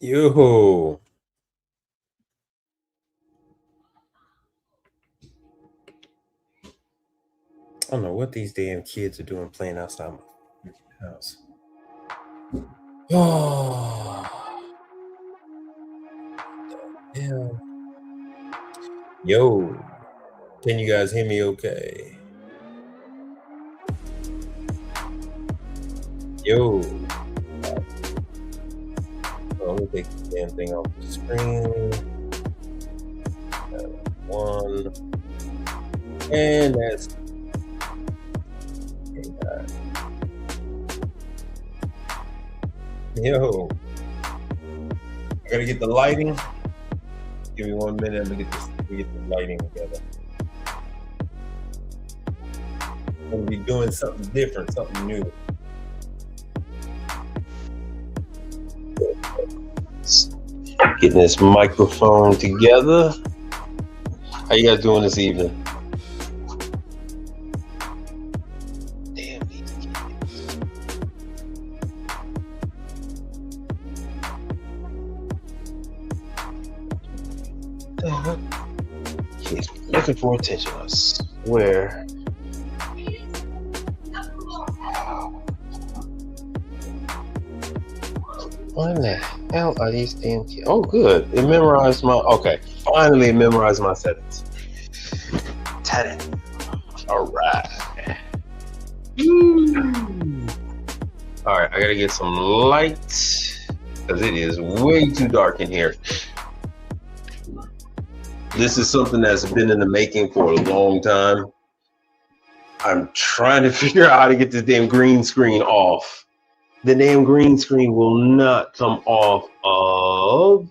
Yo, I don't know what these damn kids are doing playing outside my house. Oh, hell. Yo, can you guys hear me okay? Yo, let me take this damn thing off the screen. One, and that's yo. I gotta get the lighting. Give me 1 minute. Let me get the lighting together. I'm gonna be doing something different, something new. Getting this microphone together. How you guys doing this evening? Damn these kids. Kids looking for attention, I swear. What in the hell are these damn kids? Oh, good. It memorized my. Okay, finally it memorized my settings. 10. All right. All right, I gotta get some light because it is way too dark in here. This is something that's been in the making for a long time. I'm trying to figure out how to get this damn green screen off. The damn green screen will not come off of.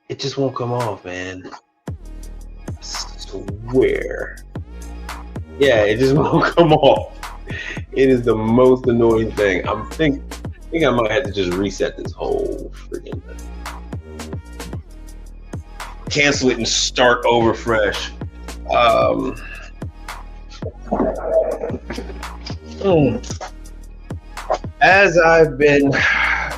It just won't come off, man. I swear. Yeah, it just won't come off. It is the most annoying thing. I think I might have to just reset this whole freaking thing. Cancel it and start over fresh. As I've been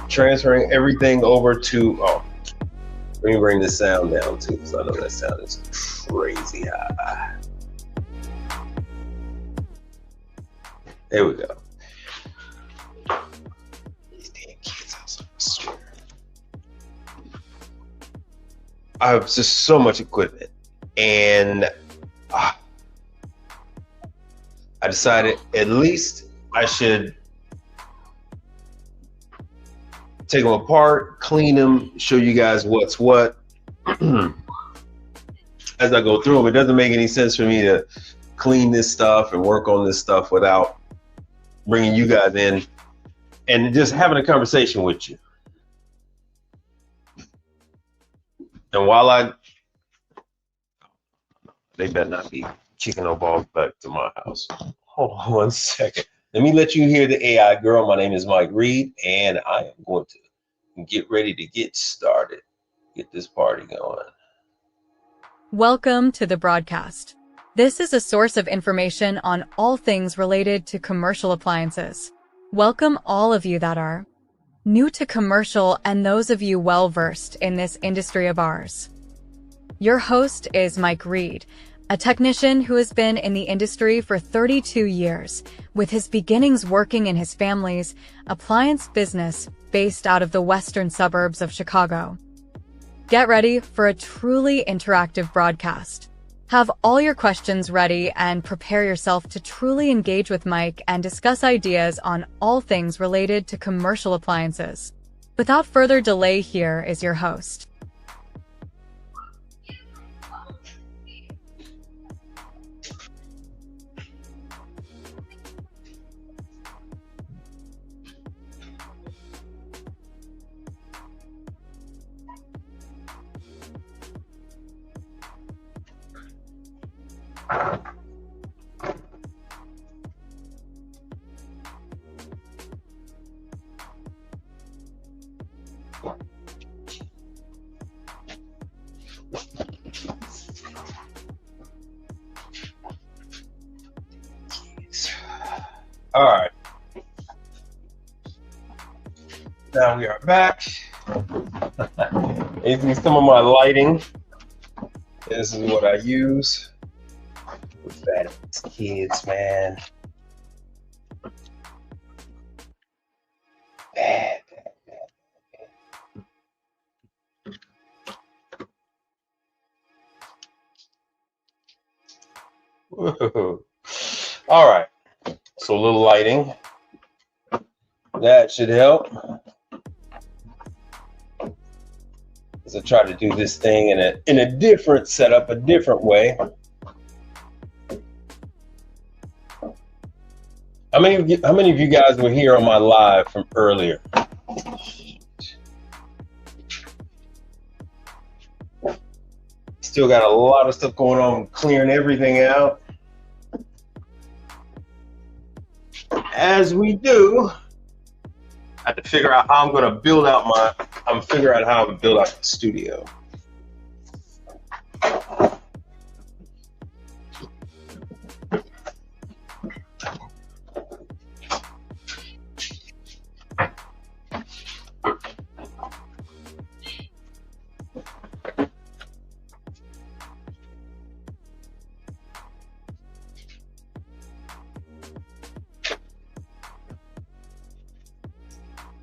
transferring everything over to, let me bring the sound down too, because I know that sound is crazy high. There we go. These damn kids outside, I swear. I have just so much equipment, and I decided at least I should take them apart, clean them, show you guys what's what. As I go through them, it doesn't make any sense for me to clean this stuff and work on this stuff without bringing you guys in and just having a conversation with you. And while they better not be kicking no balls back to my house. Hold on 1 second. Let me let you hear the AI girl. My name is Mike Reed, and I am going to get ready to get started. Get this party going. Welcome to the broadcast. This is a source of information on all things related to commercial appliances. Welcome all of you that are new to commercial and those of you well-versed in this industry of ours. Your host is Mike Reed, a technician who has been in the industry for 32 years, with his beginnings working in his family's appliance business based out of the western suburbs of Chicago. Get ready for a truly interactive broadcast. Have all your questions ready and prepare yourself to truly engage with Mike and discuss ideas on all things related to commercial appliances. Without further delay, here is your host. All right. Now we are back. You see some of my lighting. This is what I use with bad kids, man. Bad. Whoa. All right. So a little lighting. That should help. As I try to do this thing in a different setup, a different way. How many of you guys were here on my live from earlier? Still got a lot of stuff going on, clearing everything out. As we do, I have to figure out how I'm going to build out how to build out the studio.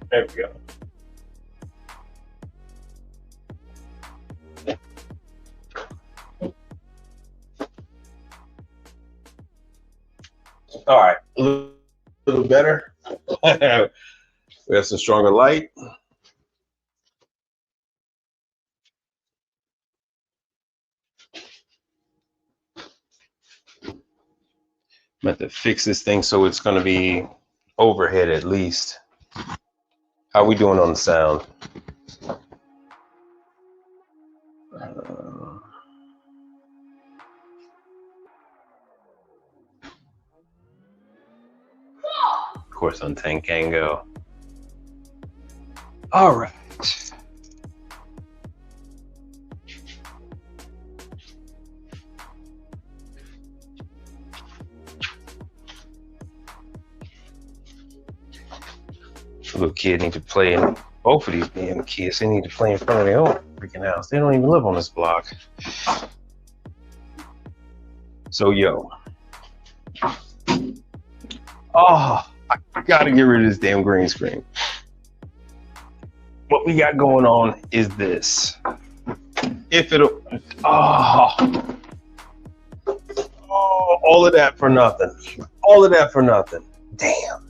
There we go. All right, a little better. We have some stronger light. I'm going to have to fix this thing so it's going to be overhead at least. How are we doing on the sound? Of course on Tankango. All right. Little kid need to play in both of these damn kids. They need to play in front of their own freaking house. They don't even live on this block. So yo. Oh, I gotta get rid of this damn green screen. What we got going on is this. If it'll all of that for nothing. All of that for nothing. Damn.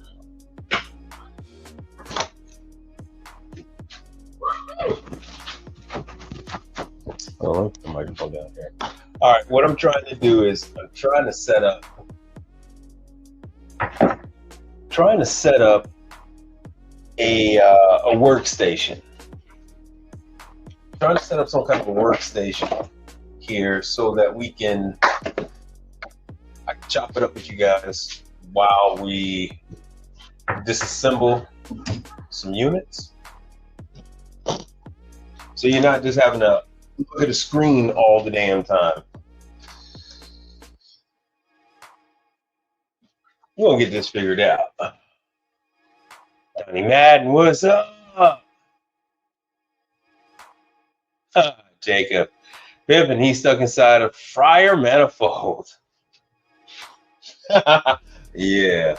Oh, let me put the microphone down here. All right, what I'm trying to do is I'm trying to set up a workstation. Trying to set up some kind of a workstation here so that I can chop it up with you guys while we disassemble some units. So you're not just having to look at a screen all the damn time. We're gonna get this figured out. Johnny Madden, what's up? Jacob Pippin, he's stuck inside a fryer manifold. Yeah.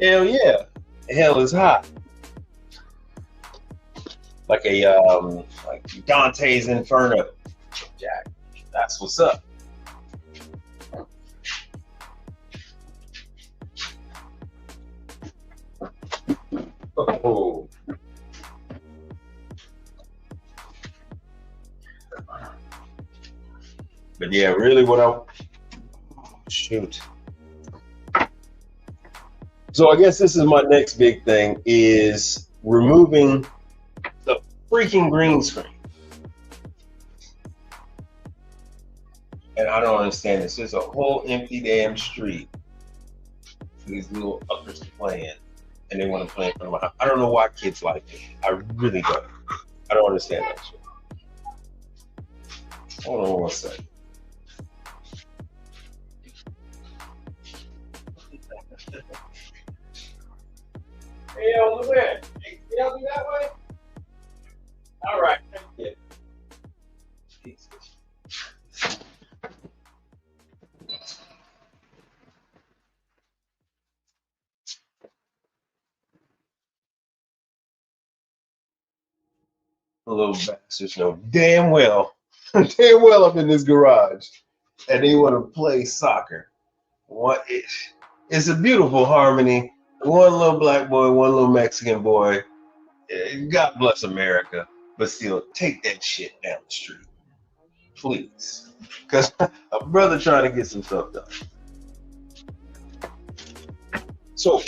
Hell yeah. Hell is hot. Like like Dante's Inferno. Jack, that's what's up. Oh. But yeah, really shoot. So I guess this is my next big thing is removing the freaking green screen. And I don't understand this. There's a whole empty damn street for these little uppers to play in. And they want to play in front of my house. I don't know why kids like it. I really don't. I don't understand that shit. Hold on one second. Hey, yo, look at that. Can I do that way? All right. Thank you. Jesus. The little bastards know damn well, damn well I'm in this garage, and they want to play soccer. It's a beautiful harmony. One little black boy, one little Mexican boy. God bless America, but still, take that shit down the street, please, because a brother trying to get some stuff done. So,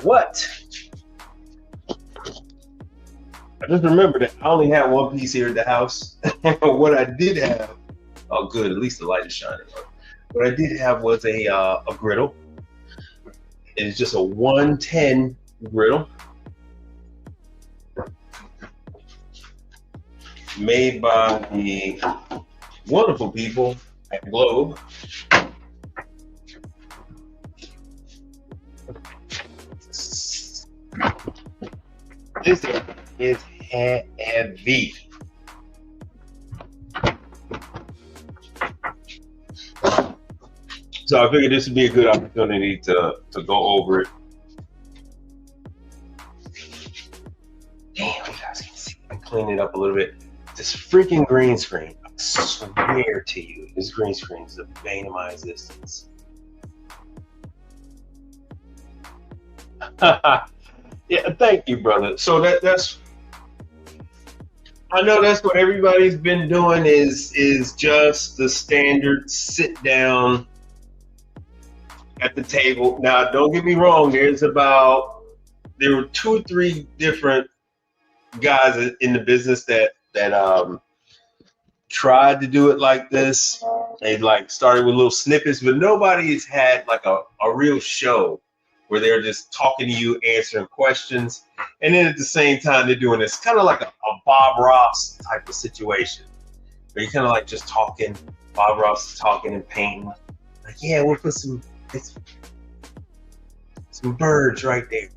what? I just remember that I only had one piece here at the house. What I did have, oh good, at least the light is shining. What I did have was a griddle. It is just a 110 griddle made by the wonderful people at Globe. This is heavy. So I figured this would be a good opportunity to go over it. Damn, you guys can see me clean it up a little bit. This freaking green screen, I swear to you, this green screen is the bane of my existence. Yeah, thank you, brother. So that's I know that's what everybody's been doing is just the standard sit down at the table. Now, don't get me wrong. There were 2 or 3 different guys in the business that tried to do it like this. They like started with little snippets, but nobody's had like a real show where they're just talking to you, answering questions, and then at the same time they're doing this kind of like a Bob Ross type of situation, where you're kind of like just talking. Bob Ross is talking and painting. Like, yeah, we'll put some birds right there.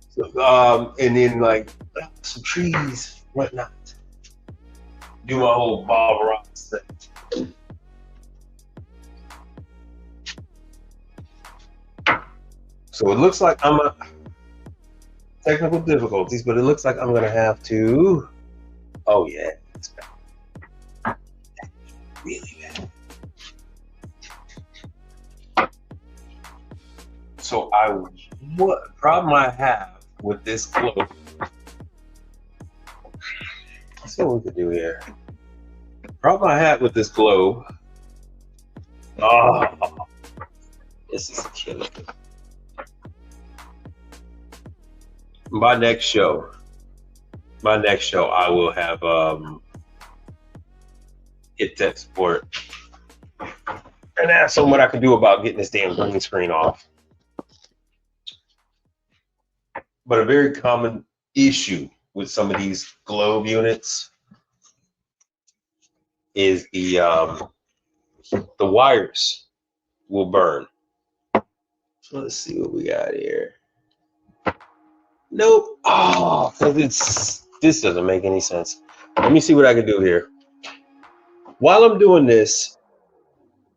So, and then like some trees, whatnot. Do my whole Bob Ross thing. So it looks like I'm technical difficulties, but it looks like I'm gonna have to. Oh yeah, it's bad. Really bad. So what problem I have with this globe? Let's see what we can do here. Problem I have with this globe. Oh, this is killing me. My next show, I will have hit tech support and ask them what I can do about getting this damn green screen off. But a very common issue with some of these Globe units is the wires will burn. So let's see what we got here. Nope. Oh, this doesn't make any sense. Let me see what I can do here. While I'm doing this,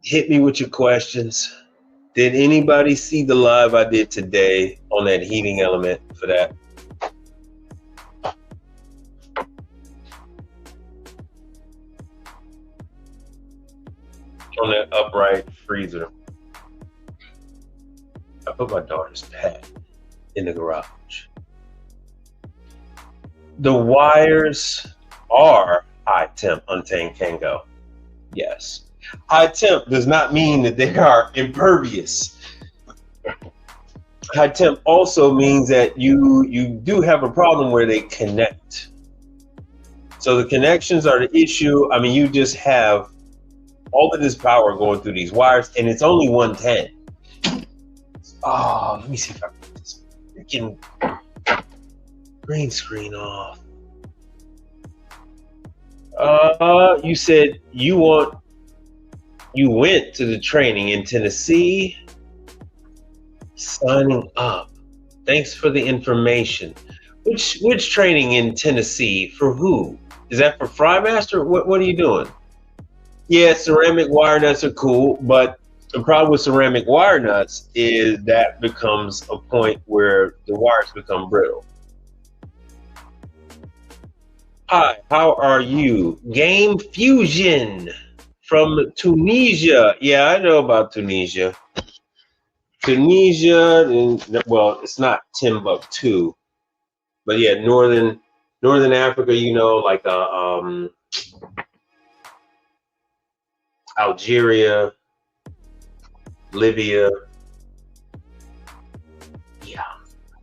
hit me with your questions. Did anybody see the live I did today on that heating element for that? On that upright freezer. I put my daughter's pad in the garage. The wires are high temp untamed Kango. Yes. High temp does not mean that they are impervious. High temp also means that you do have a problem where they connect. So the connections are the issue. I mean, you just have all of this power going through these wires, and it's only 110. Oh, let me see if I can put this freaking green screen off. You said you want You went to the training in Tennessee. Signing up. Thanks for the information. Which training in Tennessee for who? Is that for Frymaster? What are you doing? Yeah, ceramic wire nuts are cool, but the problem with ceramic wire nuts is that becomes a point where the wires become brittle. Hi, how are you? Game Fusion from Tunisia. Yeah, I know about Tunisia. Tunisia, and well, it's not Timbuktu, but yeah, northern Africa. Like Algeria, Libya. Yeah,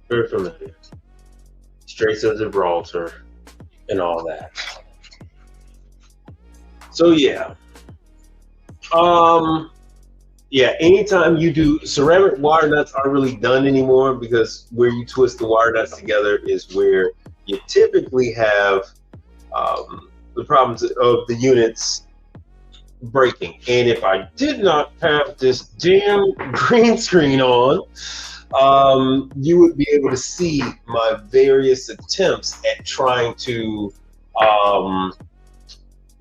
very familiar. Straits of Gibraltar and all that. So yeah, yeah. Anytime you do ceramic wire nuts aren't really done anymore because where you twist the wire nuts together is where you typically have the problems of the units breaking. And if I did not have this damn green screen on, you would be able to see my various attempts at trying to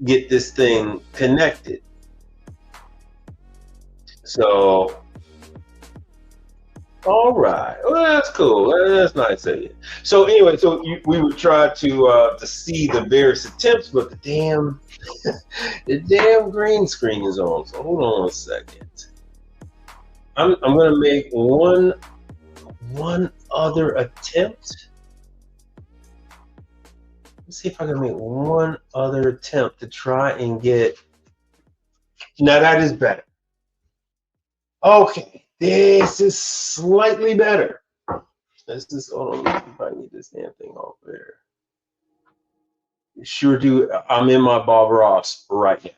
get this thing connected. So, all right, well, that's cool. That's nice of you. So anyway, we would try to see the various attempts, but the damn the damn green screen is on. So hold on a second. I'm gonna make one other attempt. Let's see if I can make one other attempt to try and get. Now that is better. Okay, this is slightly better. Let's just hold on. Let's see if I can get this damn thing off there. Sure do. I'm in my Bob Ross right now.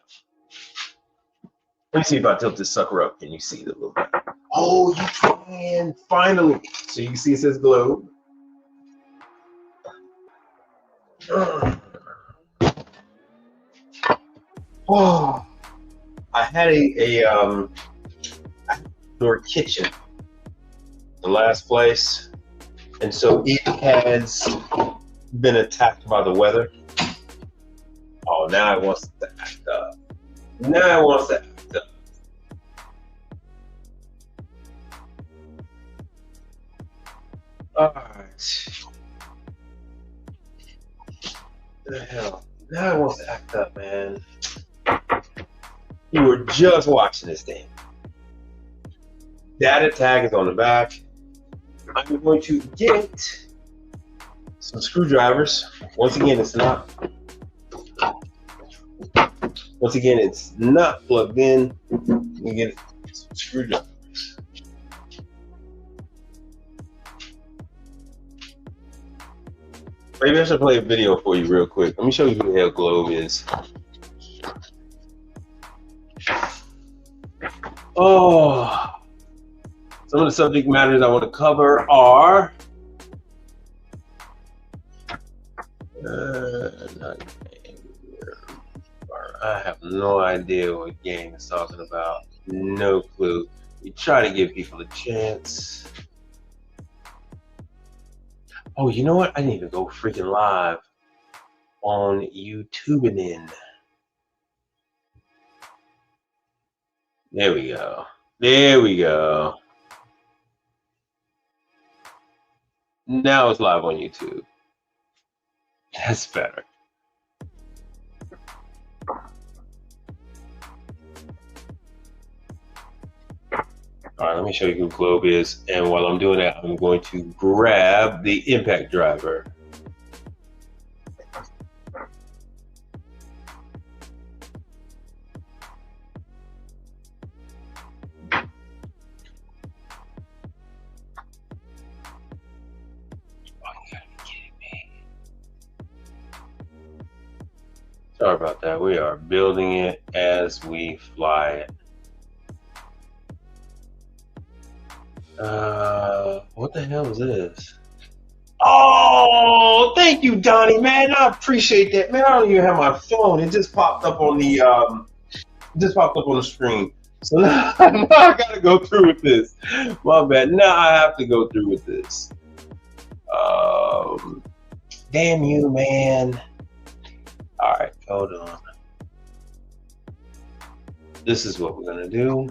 Let me see if I tilt this sucker up. Can you see it a little bit? Oh, you can finally. So you can see it says globe. Oh, I had a outdoor kitchen, the last place, and so it has been attacked by the weather. Oh, now it wants to act up. Now it wants to act up. All right. What the hell? Now it wants to act up, man. You were just watching this thing. Data tag is on the back. I'm going to get some screwdrivers. Once again, it's not plugged in. You get some screwdrivers. Maybe I should play a video for you real quick. Let me show you who the hell Globe is. Oh, some of the subject matters I want to cover are I have no idea what game it's talking about. No clue. We try to give people a chance. Oh, you know what? I need to go freaking live on YouTube and in. There we go. There we go. Now it's live on YouTube. That's better. All right, let me show you who Globe is. And while I'm doing that, I'm going to grab the impact driver. Sorry about that. We are building it as we fly it. What the hell is this? Oh, thank you, Donnie, man. I appreciate that, man. I don't even have my phone. It just popped up on the just popped up on the screen. So now I gotta go through with this. My bad. Now I have to go through with this. Damn you, man. All right, hold on. This is what we're gonna do.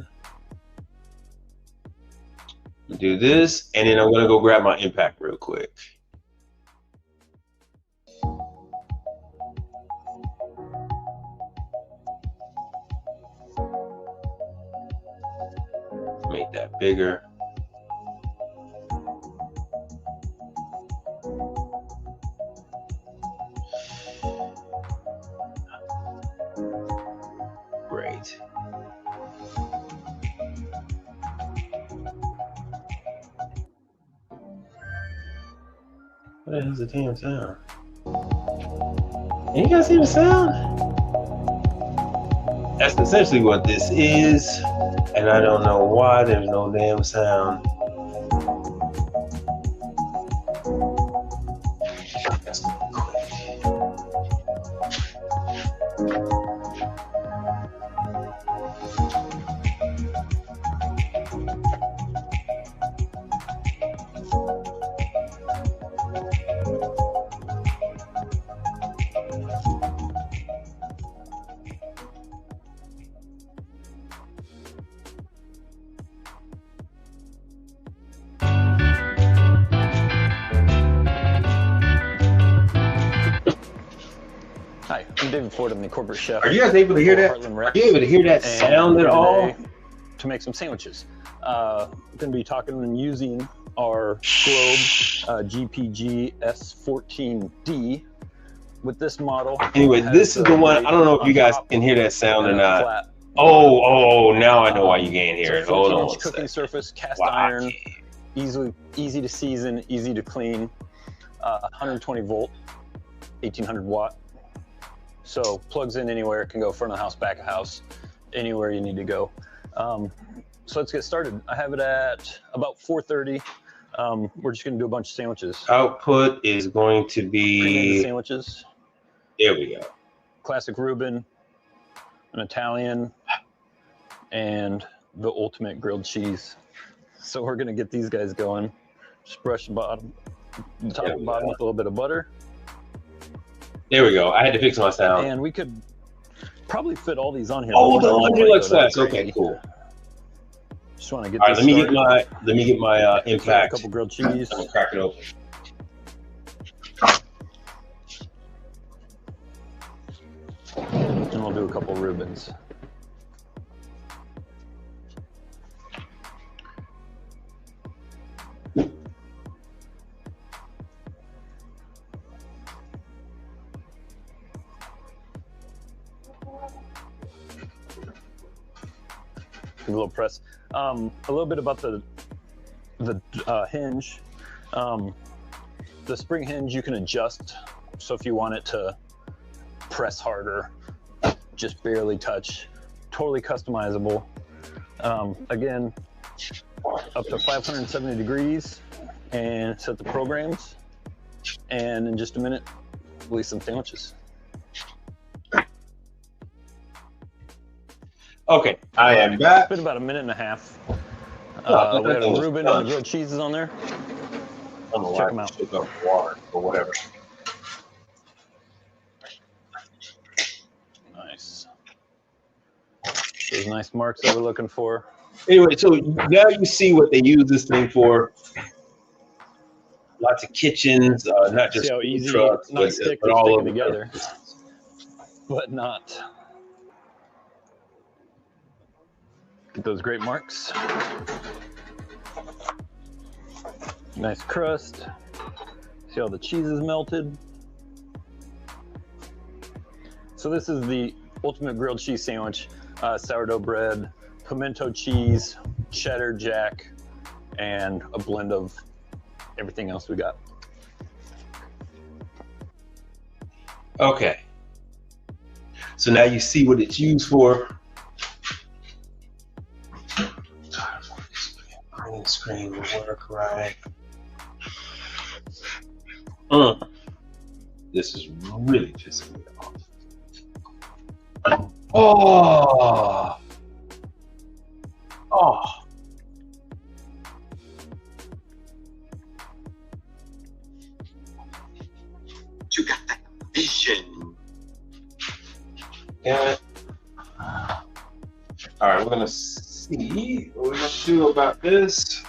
Do this, and then I'm gonna go grab my impact real quick. Make that bigger. Great. What the hell's the damn sound? Can you guys hear the sound? That's essentially what this is, and I don't know why there's no damn sound. That's quick. Hi, I'm David Ford. I'm the corporate chef. Are you guys able to hear that? Are you able to hear that sound at all? To make some sandwiches. We're going to be talking and using our Globe GPG S14D with this model. Anyway, this is the one. I don't know if you guys can hear that sound or not. Oh, now I know why you can't hear it. Hold on. Cooking surface, cast iron, easy to season, easy to clean. 120 volt, 1800 watt. So plugs in anywhere, can go front of the house, back of house, anywhere you need to go. So let's get started. I have it at about 4:30. We're just gonna do a bunch of sandwiches. Output is going to be sandwiches. There we go. Classic Reuben, an Italian, and the ultimate grilled cheese. So we're gonna get these guys going. Just brush the bottom, the top and bottom with a little bit of butter. There we go. I had to fix my sound. And we could probably fit all these on here. Oh, the laundry looks fast. Okay, cool. Just want to get. All right, let me get my impact. A couple grilled cheese. I'm gonna crack it open. And we'll do a couple Reubens. A little press. A little bit about the hinge. The spring hinge you can adjust. So if you want it to press harder, just barely touch, totally customizable. Again, up to 570 degrees, and set the programs. And in just a minute, release some sandwiches. Okay, I am back. It's been about a minute and a half. We had a Reuben and the grilled cheeses on there. I don't know Check why them out. I shook up water or whatever. Nice. Those nice marks that we're looking for. Anyway, so now you see what they use this thing for. Lots of kitchens, not just see how easy, trucks, not stick, but all of them together, but not. Get those great marks. Nice crust. See how the cheese is melted. So this is the ultimate grilled cheese sandwich. Sourdough bread, pimento cheese, cheddar jack, and a blend of everything else we got. Okay. So now you see what it's used for. Green screen will work right. This is really pissing me off. Oh, oh. You got that vision. Got it. All right, we're gonna see what we're gonna do about this.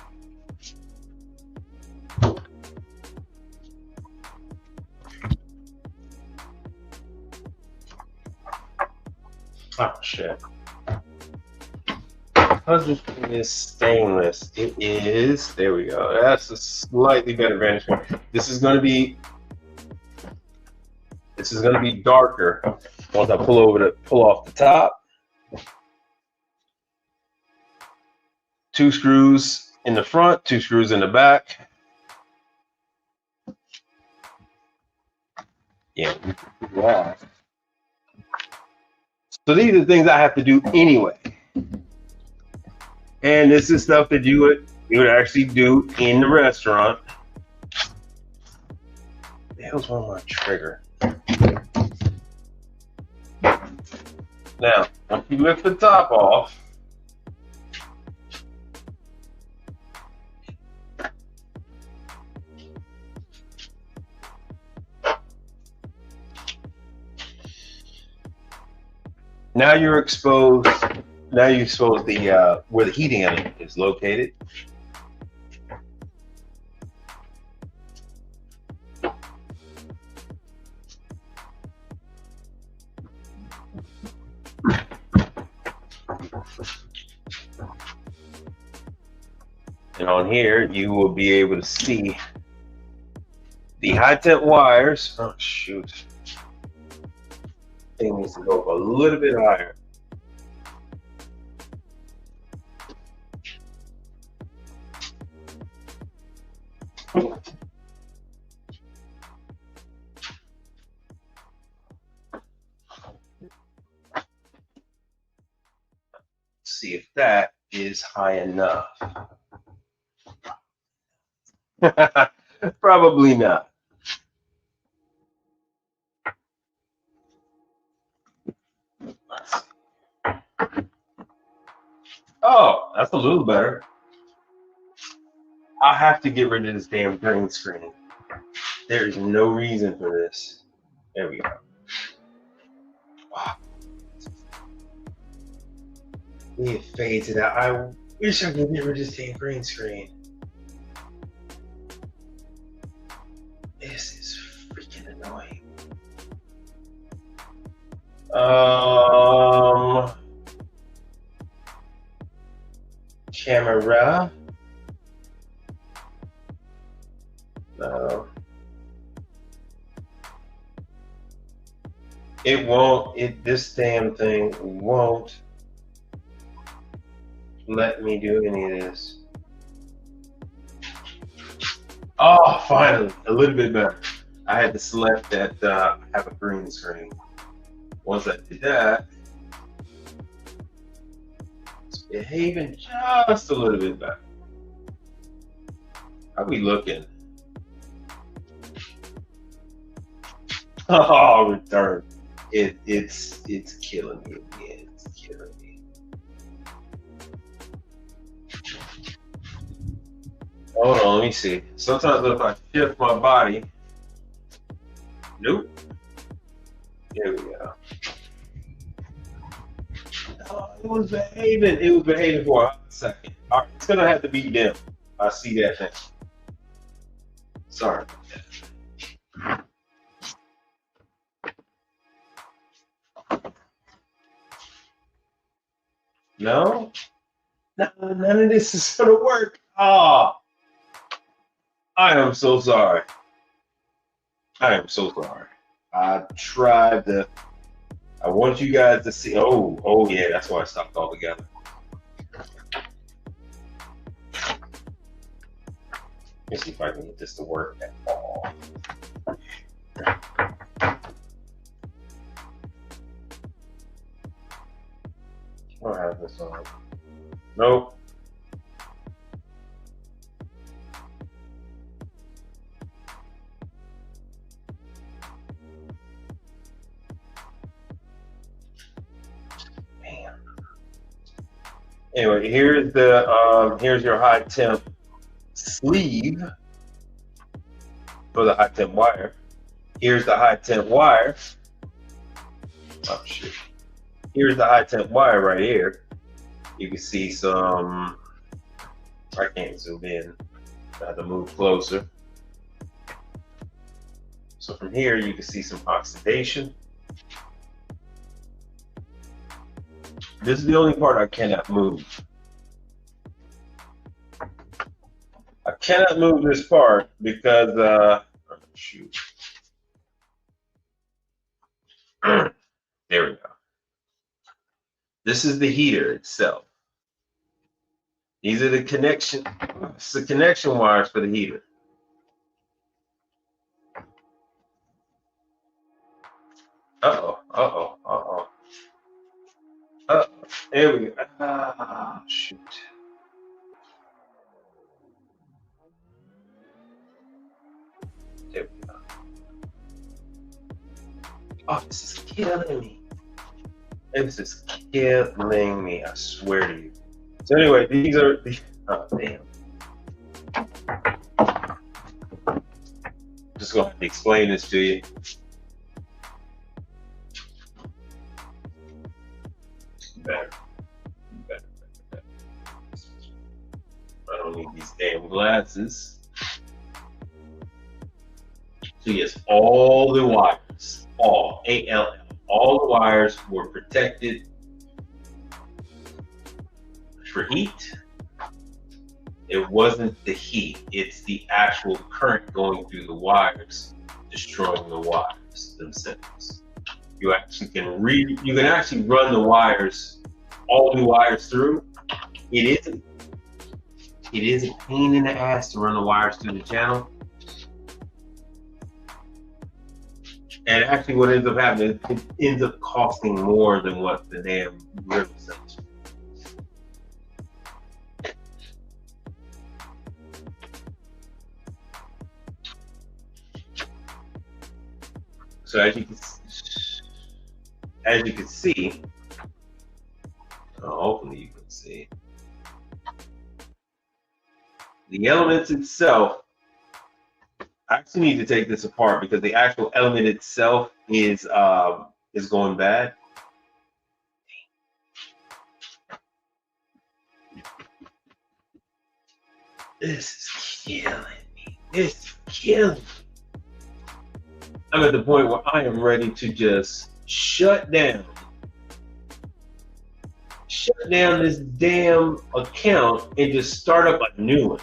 Oh shit. Because this thing is stainless, it is, there we go. That's a slightly better vantage point. This is gonna be darker once I pull off the top. 2 screws in the front, 2 screws in the back. Yeah. Wow. So these are things I have to do anyway. And this is stuff that you would actually do in the restaurant. The hell's wrong with my trigger? Now, once you lift the top off, now you're exposed. Now you expose the where the heating element is located. And on here, you will be able to see the high temp wires. Oh shoot! Thing needs to go up a little bit higher. See if that is high enough. Probably not. Oh, that's a little better. I have to get rid of this damn green screen. There is no reason for this. There we go. Wow. It fades it out. I wish I could get rid of this damn green screen. This is freaking annoying. Camera. No. It won't. This damn thing won't let me do any of this. Oh, finally, a little bit better. I had to select that have a green screen. Once I did that, it's behaving just a little bit better. How we looking? Oh, return. It's killing me again. It's killing me. Hold on, let me see. Sometimes if I shift my body, nope. There we go. Oh, it was behaving. It was behaving for a second. All right, it's gonna have to be dim. I see that thing. Sorry about that. No, none of this is gonna work. Ah, oh, I am so sorry. I am so sorry. I tried to. I want you guys to see. Oh yeah, that's why I stopped altogether. Let me see if I can get this to work at all. I don't have this on. Nope. Anyway, here's your high temp sleeve for the high temp wire. Here's the high temp wire. Oh shit. Here's the high temp wire right here. You can see some, I can't zoom in. I have to move closer. So from here you can see some oxidation. This is the only part I cannot move. I cannot move this part because, oh, shoot. There we go. This is the heater itself. These are the connection wires for the heater. There we go. Ah, shoot. There we go. Oh, this is killing me. This is killing me, I swear to you. So anyway, these are the, oh damn. Just going to explain this to you. Better. I don't need these damn glasses. So yes, all the wires, all ALL, all the wires were protected for heat. It wasn't the heat, it's the actual current going through the wires, destroying the wires themselves. You actually you can actually run the wires, all the wires through. It is a pain in the ass to run the wires through the channel. And actually what ends up happening, it ends up costing more than what the damn river sells. So as you can see, hopefully you can see, the elements itself, I actually need to take this apart because the actual element itself is going bad. This is killing me. This is killing me. I'm at the point where I am ready to just shut down this damn account and just start up a new one.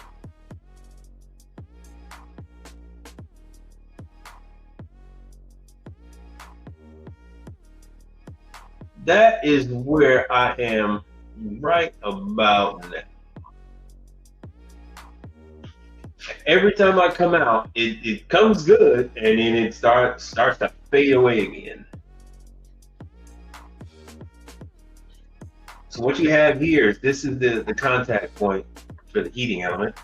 That is where I am right about now. Every time I come out, it comes good, and then it starts to fade away again. So what you have here is this is the contact point for the heating element,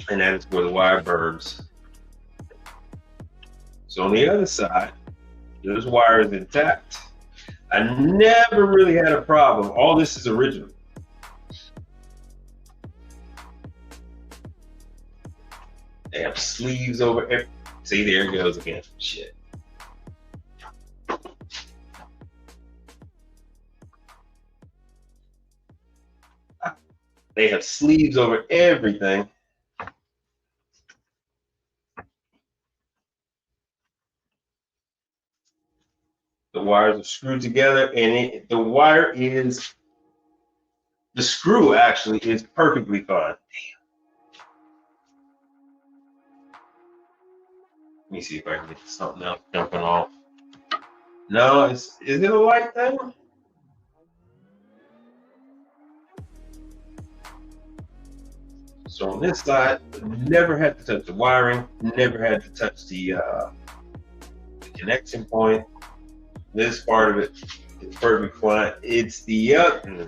and that is where the wire burns. So on the other side, this wire is intact. I never really had a problem. All this is original. They have sleeves over every. See, there it goes again. Shit. They have sleeves over everything. The wires are screwed together, and the screw actually is perfectly fine. Let me see if I can get something else jumping off. No, is it a light thing? So on this side, never had to touch the wiring, never had to touch the connection point. This part of it is perfectly fine. It's the other,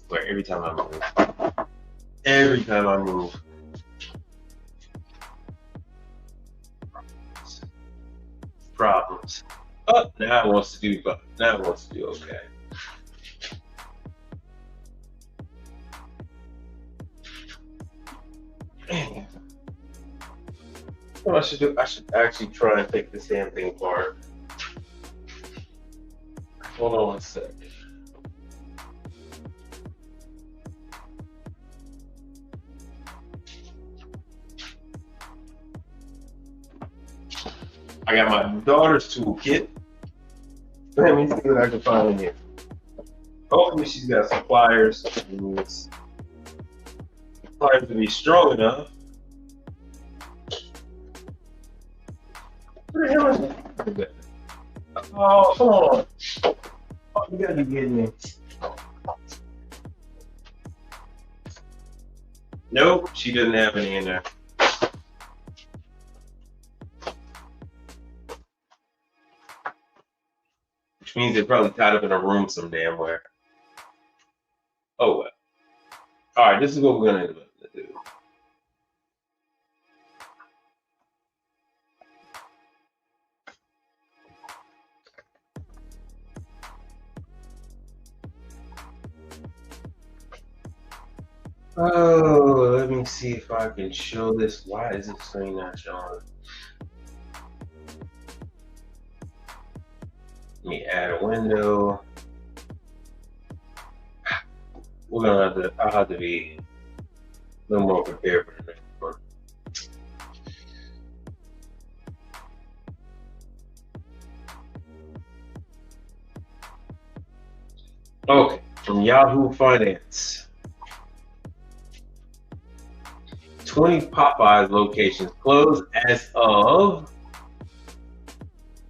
where every time I move, problems. Oh, now it wants to do. Now it wants to do okay. What I should do? I should actually try and take this damn thing apart. Hold on 1 sec. I got my daughter's toolkit. Let me see what I can find in here. Hopefully she's got some pliers. Pliers to be strong enough. What the hell is that? Oh, come on. Oh, you gotta be kidding me. Nope, she doesn't have any in there. Which means they're probably tied up in a room some damn where. Oh well. Alright, this is what we're gonna do. Oh, let me see if I can show this. Why is this screen not showing? Let me add a window. We're gonna have to. I'll have to be a little more prepared for the next one. Okay, from Yahoo Finance. 20 Popeyes locations closed as of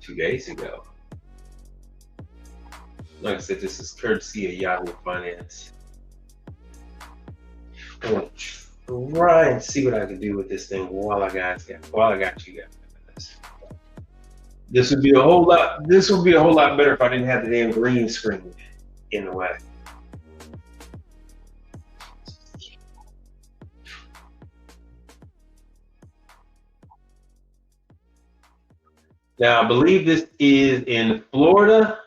2 days ago. Like I said, this is courtesy of Yahoo Finance. I'm gonna try and see what I can do with this thing while I got you guys. This would be a whole lot. This would be a whole lot better if I didn't have the damn green screen in the way. Now, I believe this is in Florida.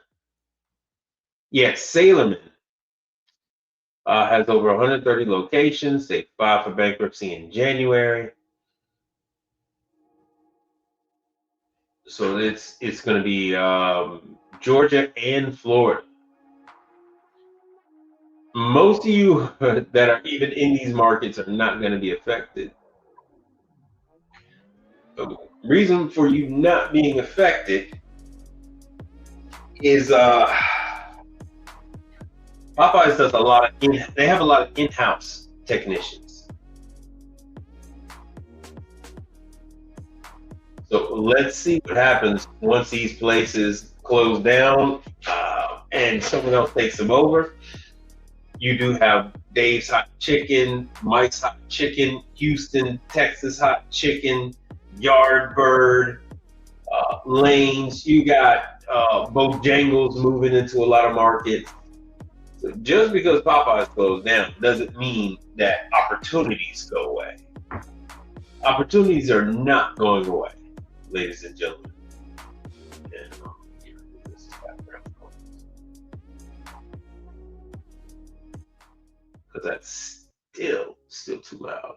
Yes, Sailorman has over 130 locations. They filed for bankruptcy in January. So it's going to be Georgia and Florida. Most of you that are even in these markets are not going to be affected. The reason for you not being affected is Popeyes does a lot of they have a lot of in-house technicians. So let's see what happens once these places close down and someone else takes them over. You do have Dave's Hot Chicken, Mike's Hot Chicken, Houston, Texas Hot Chicken, Yardbird, Lanes. You got Bojangles moving into a lot of markets. So just because Popeyes closed down doesn't mean that opportunities go away. Opportunities are not going away, ladies and gentlemen. Because that's still too loud.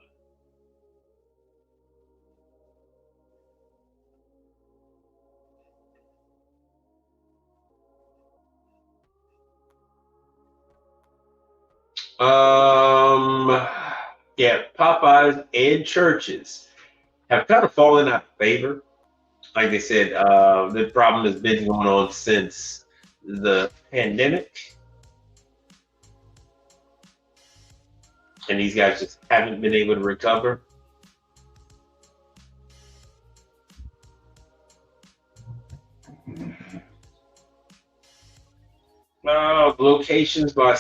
Yeah, Popeyes and churches have kind of fallen out of favor. Like they said, the problem has been going on since the pandemic. And these guys just haven't been able to recover. Locations by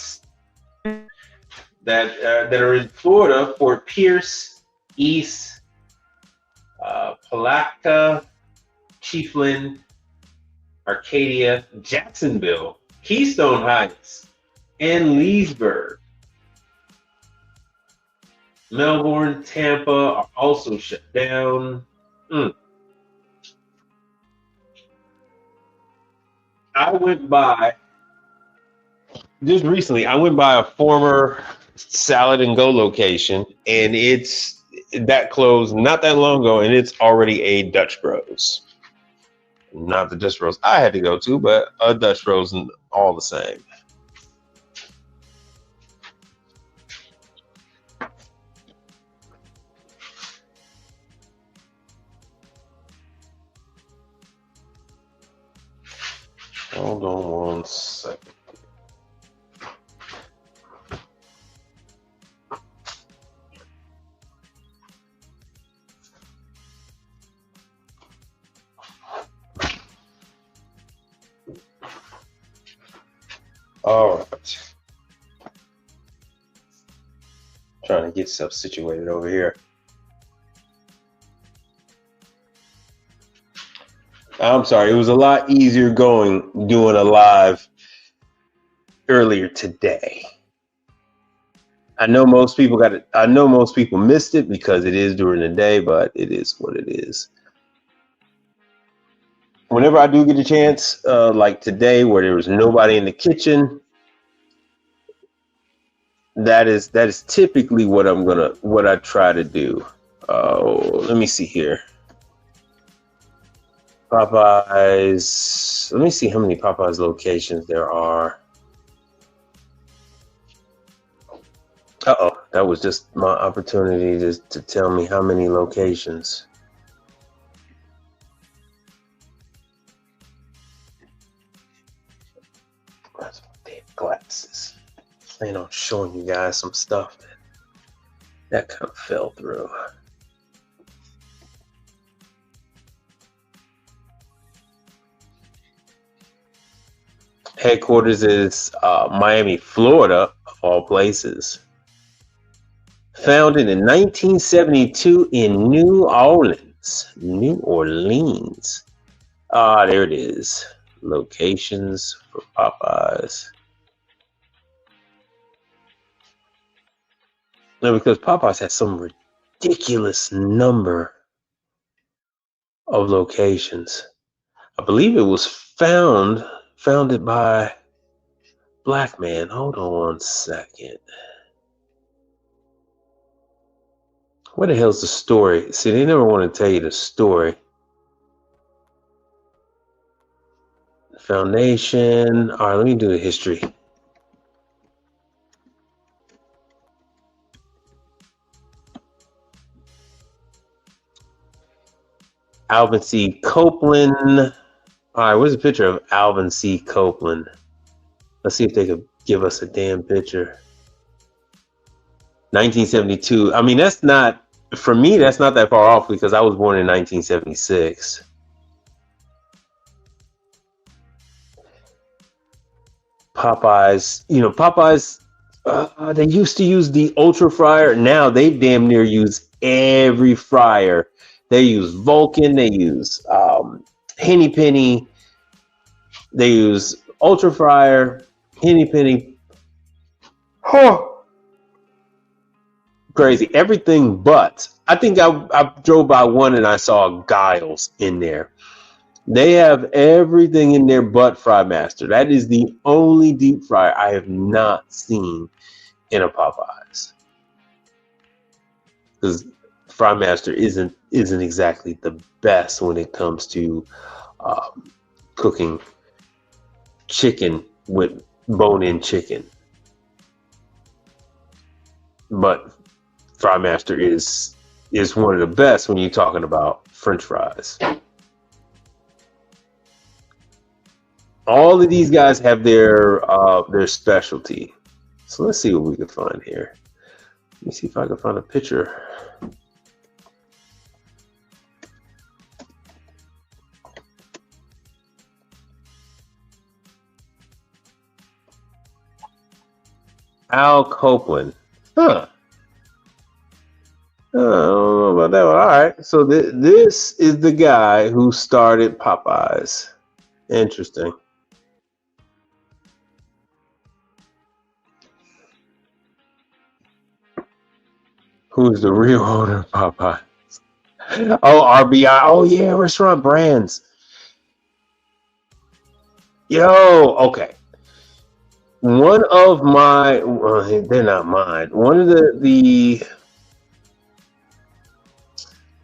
that are in Florida: Fort Pierce, East, Palatka, Chiefland, Arcadia, Jacksonville, Keystone Heights, and Leesburg. Melbourne, Tampa are also shut down. I went by just recently. I went by a former Salad and Go location, and it's that closed not that long ago, and it's already a Dutch Bros. Not the Dutch Bros I had to go to, but a Dutch Bros and all the same. Hold on one second. All right. Trying to get stuff situated over here. I'm sorry. It was a lot easier doing a live earlier today. I know most people missed it because it is during the day, but it is what it is. Whenever I do get a chance, like today, where there was nobody in the kitchen, that is typically what I try to do. Let me see here. Popeyes. Let me see how many Popeyes locations there are. That was just my opportunity to tell me how many locations. That's my damn glasses. Plan on showing you guys some stuff that kind of fell through. Headquarters is Miami, Florida, of all places. Founded in 1972 in New Orleans. There it is. Locations for Popeyes. No, because Popeyes has some ridiculous number of locations. I believe it was founded by black man. Hold on one second. What the hell's the story? See, they never want to tell you the story. Foundation. All right, let me do the history. Alvin C. Copeland. All right, where's a picture of Alvin C. Copeland? Let's see if they could give us a damn picture. 1972. I mean, that's not, for me, that's not that far off because I was born in 1976. Popeyes, they used to use the Ultra Fryer. Now they damn near use every fryer. They use Vulcan. They use Henny Penny. They use Ultra Fryer, Henny Penny. Crazy. Everything but. I think I drove by one and I saw Giles in there. They have everything in there but Frymaster. That is the only deep fryer I have not seen in a Popeyes. Because Frymaster isn't exactly the best when it comes to cooking chicken with bone-in chicken. But Frymaster is one of the best when you're talking about French fries. All of these guys have their specialty. So let's see what we can find here. Let me see if I can find a picture. Al Copeland. Huh. I don't know about that one. All right. So this is the guy who started Popeyes. Interesting. Who's the real owner of Popeyes? Oh, RBI. Oh, yeah, Restaurant Brands. Yo, okay. One of my, well, they're not mine. One of the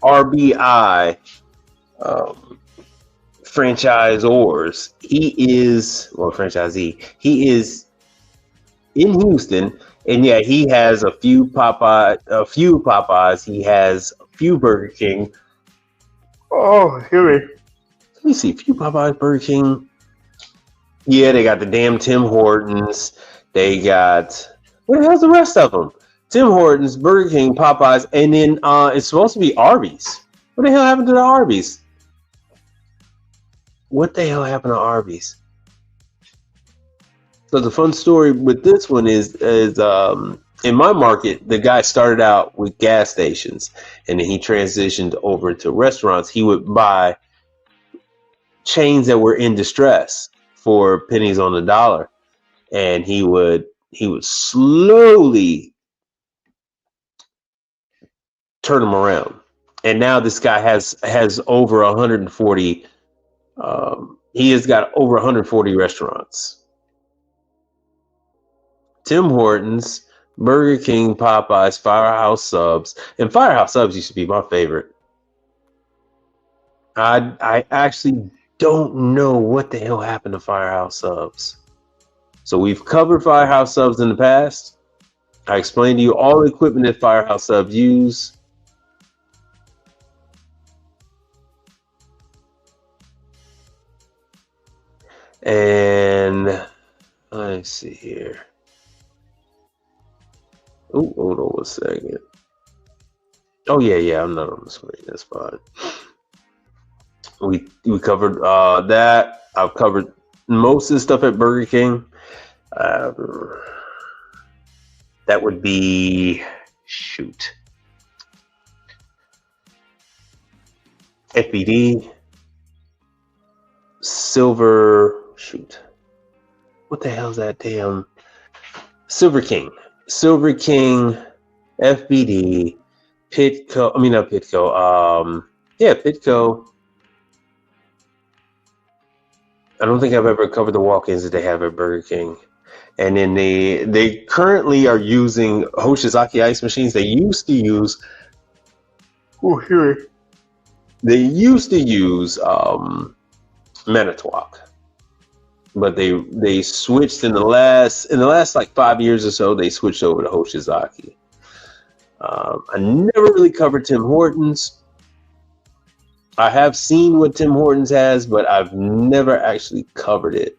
RBI um, franchisors, he is well franchisee. He is in Houston, and yeah, he has a few Popeyes. He has a few Burger King. Oh, here we. Let me see, a few Popeyes, Burger King. Yeah, they got the damn Tim Hortons. They got where the hell's the rest of them? Tim Hortons, Burger King, Popeyes, and then it's supposed to be Arby's. What the hell happened to the Arby's? What the hell happened to Arby's? So the fun story with this one is in my market, the guy started out with gas stations, and then he transitioned over to restaurants. He would buy chains that were in distress for pennies on the dollar, and he would slowly turn them around. And now this guy has over 140. He has got over 140 restaurants. Tim Hortons, Burger King, Popeyes, Firehouse Subs, and Firehouse Subs used to be my favorite. I actually don't know what the hell happened to Firehouse Subs. So we've covered Firehouse Subs in the past. I explained to you all the equipment that Firehouse Subs use. And let's see here. Oh, hold on one second. Oh yeah, I'm not on the screen. That's fine. We covered that. I've covered most of the stuff at Burger King. That would be FBD, Silver. What the hell's that damn Silver King, FBD, Pitco. I mean not Pitco. Yeah, Pitco. I don't think I've ever covered the walk-ins that they have at Burger King. And then they currently are using Hoshizaki ice machines. They used to use Manitowoc, but they switched in the last like 5 years or so. They switched over to Hoshizaki. I never really covered Tim Hortons. I have seen what Tim Hortons has, but I've never actually covered it.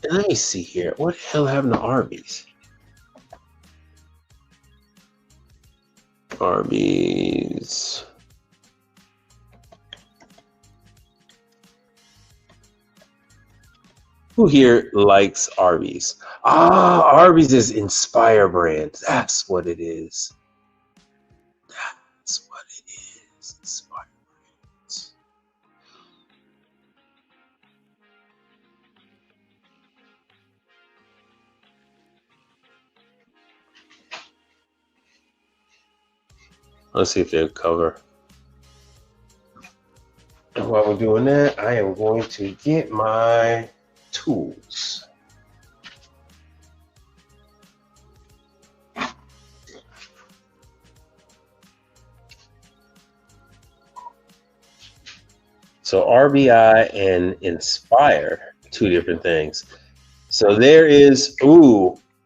And let me see here. What the hell happened to Arby's? Arby's. Who here likes Arby's? Arby's is Inspire brand. That's what it is. That's what it is. Inspire brands. Let's see if they'll cover. And while we're doing that, I am going to get my tools. So RBI and Inspire, two different things. So there is,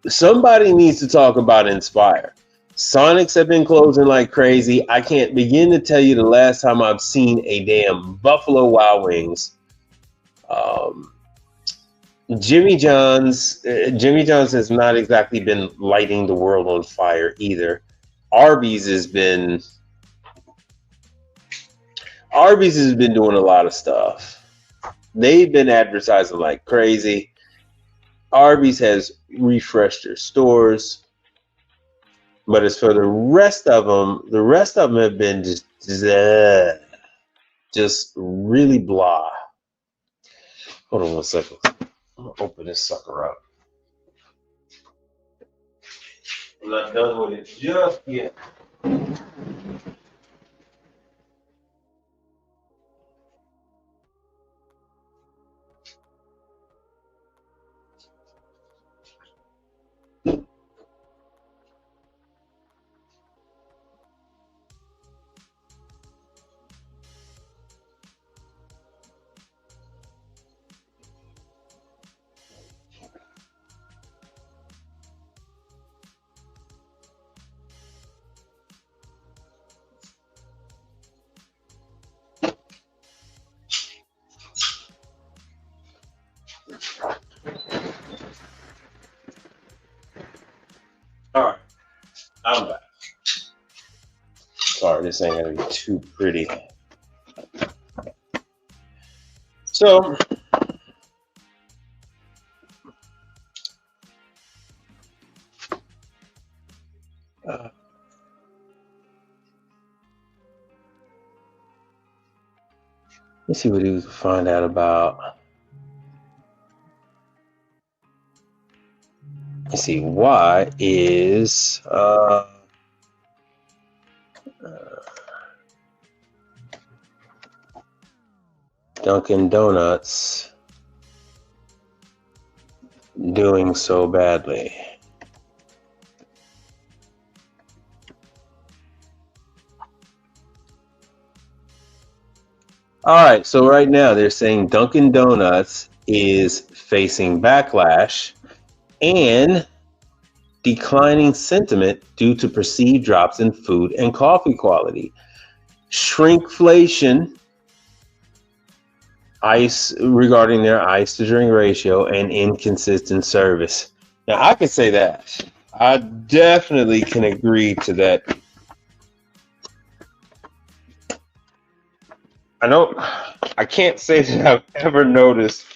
somebody needs to talk about Inspire. Sonics have been closing like crazy. I can't begin to tell you the last time I've seen a damn Buffalo Wild Wings. Jimmy John's has not exactly been lighting the world on fire either. Arby's has been doing a lot of stuff. They've been advertising like crazy. Arby's has refreshed their stores. But as for the rest of them have been just really blah. Hold on one second. I'm gonna open this sucker up. I'm not done with it just yet. I'm back. Sorry, this ain't gonna be too pretty. So, let's see what we can find out about. Let's see, why is Dunkin' Donuts doing so badly? All right, so right now they're saying Dunkin' Donuts is facing backlash and declining sentiment due to perceived drops in food and coffee quality, shrinkflation, ice regarding their ice to drink ratio, and inconsistent service. Now, I could say that. I definitely can agree to that. I can't say that I've ever noticed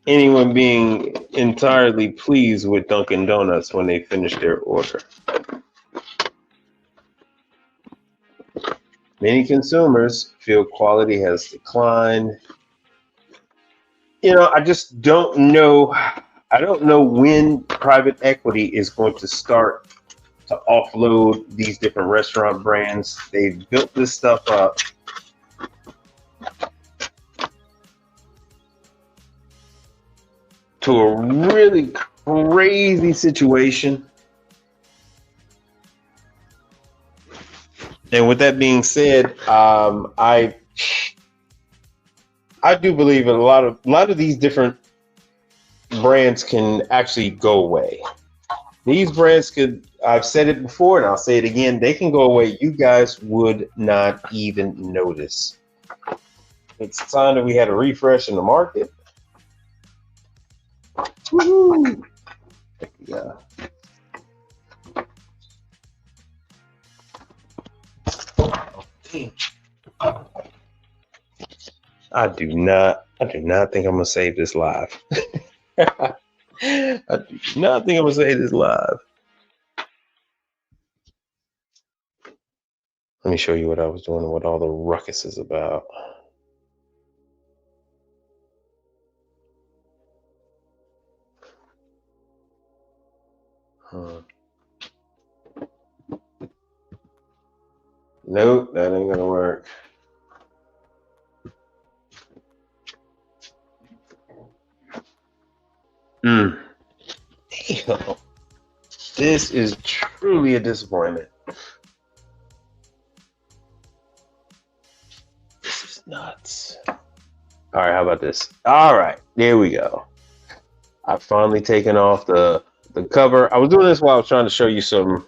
anyone being entirely pleased with Dunkin' Donuts when they finish their order. Many consumers feel quality has declined. You know, I just don't know. I don't know when private equity is going to start to offload these different restaurant brands. They've built this stuff up. To a really crazy situation. And with that being said, I do believe a lot of these different brands can actually go away. These brands could, I've said it before and I'll say it again, they can go away. You guys would not even notice. It's time that we had a refresh in the market. Woo-hoo. Yeah. I do not think I'm gonna save this live. I do not think I'm gonna save this live. Let me show you what I was doing and what all the ruckus is about. Nope, that ain't gonna work. Damn. This is truly a disappointment. This is nuts. All right, how about this? All right, there we go. I've finally taken off the cover. I was doing this while I was trying to show you some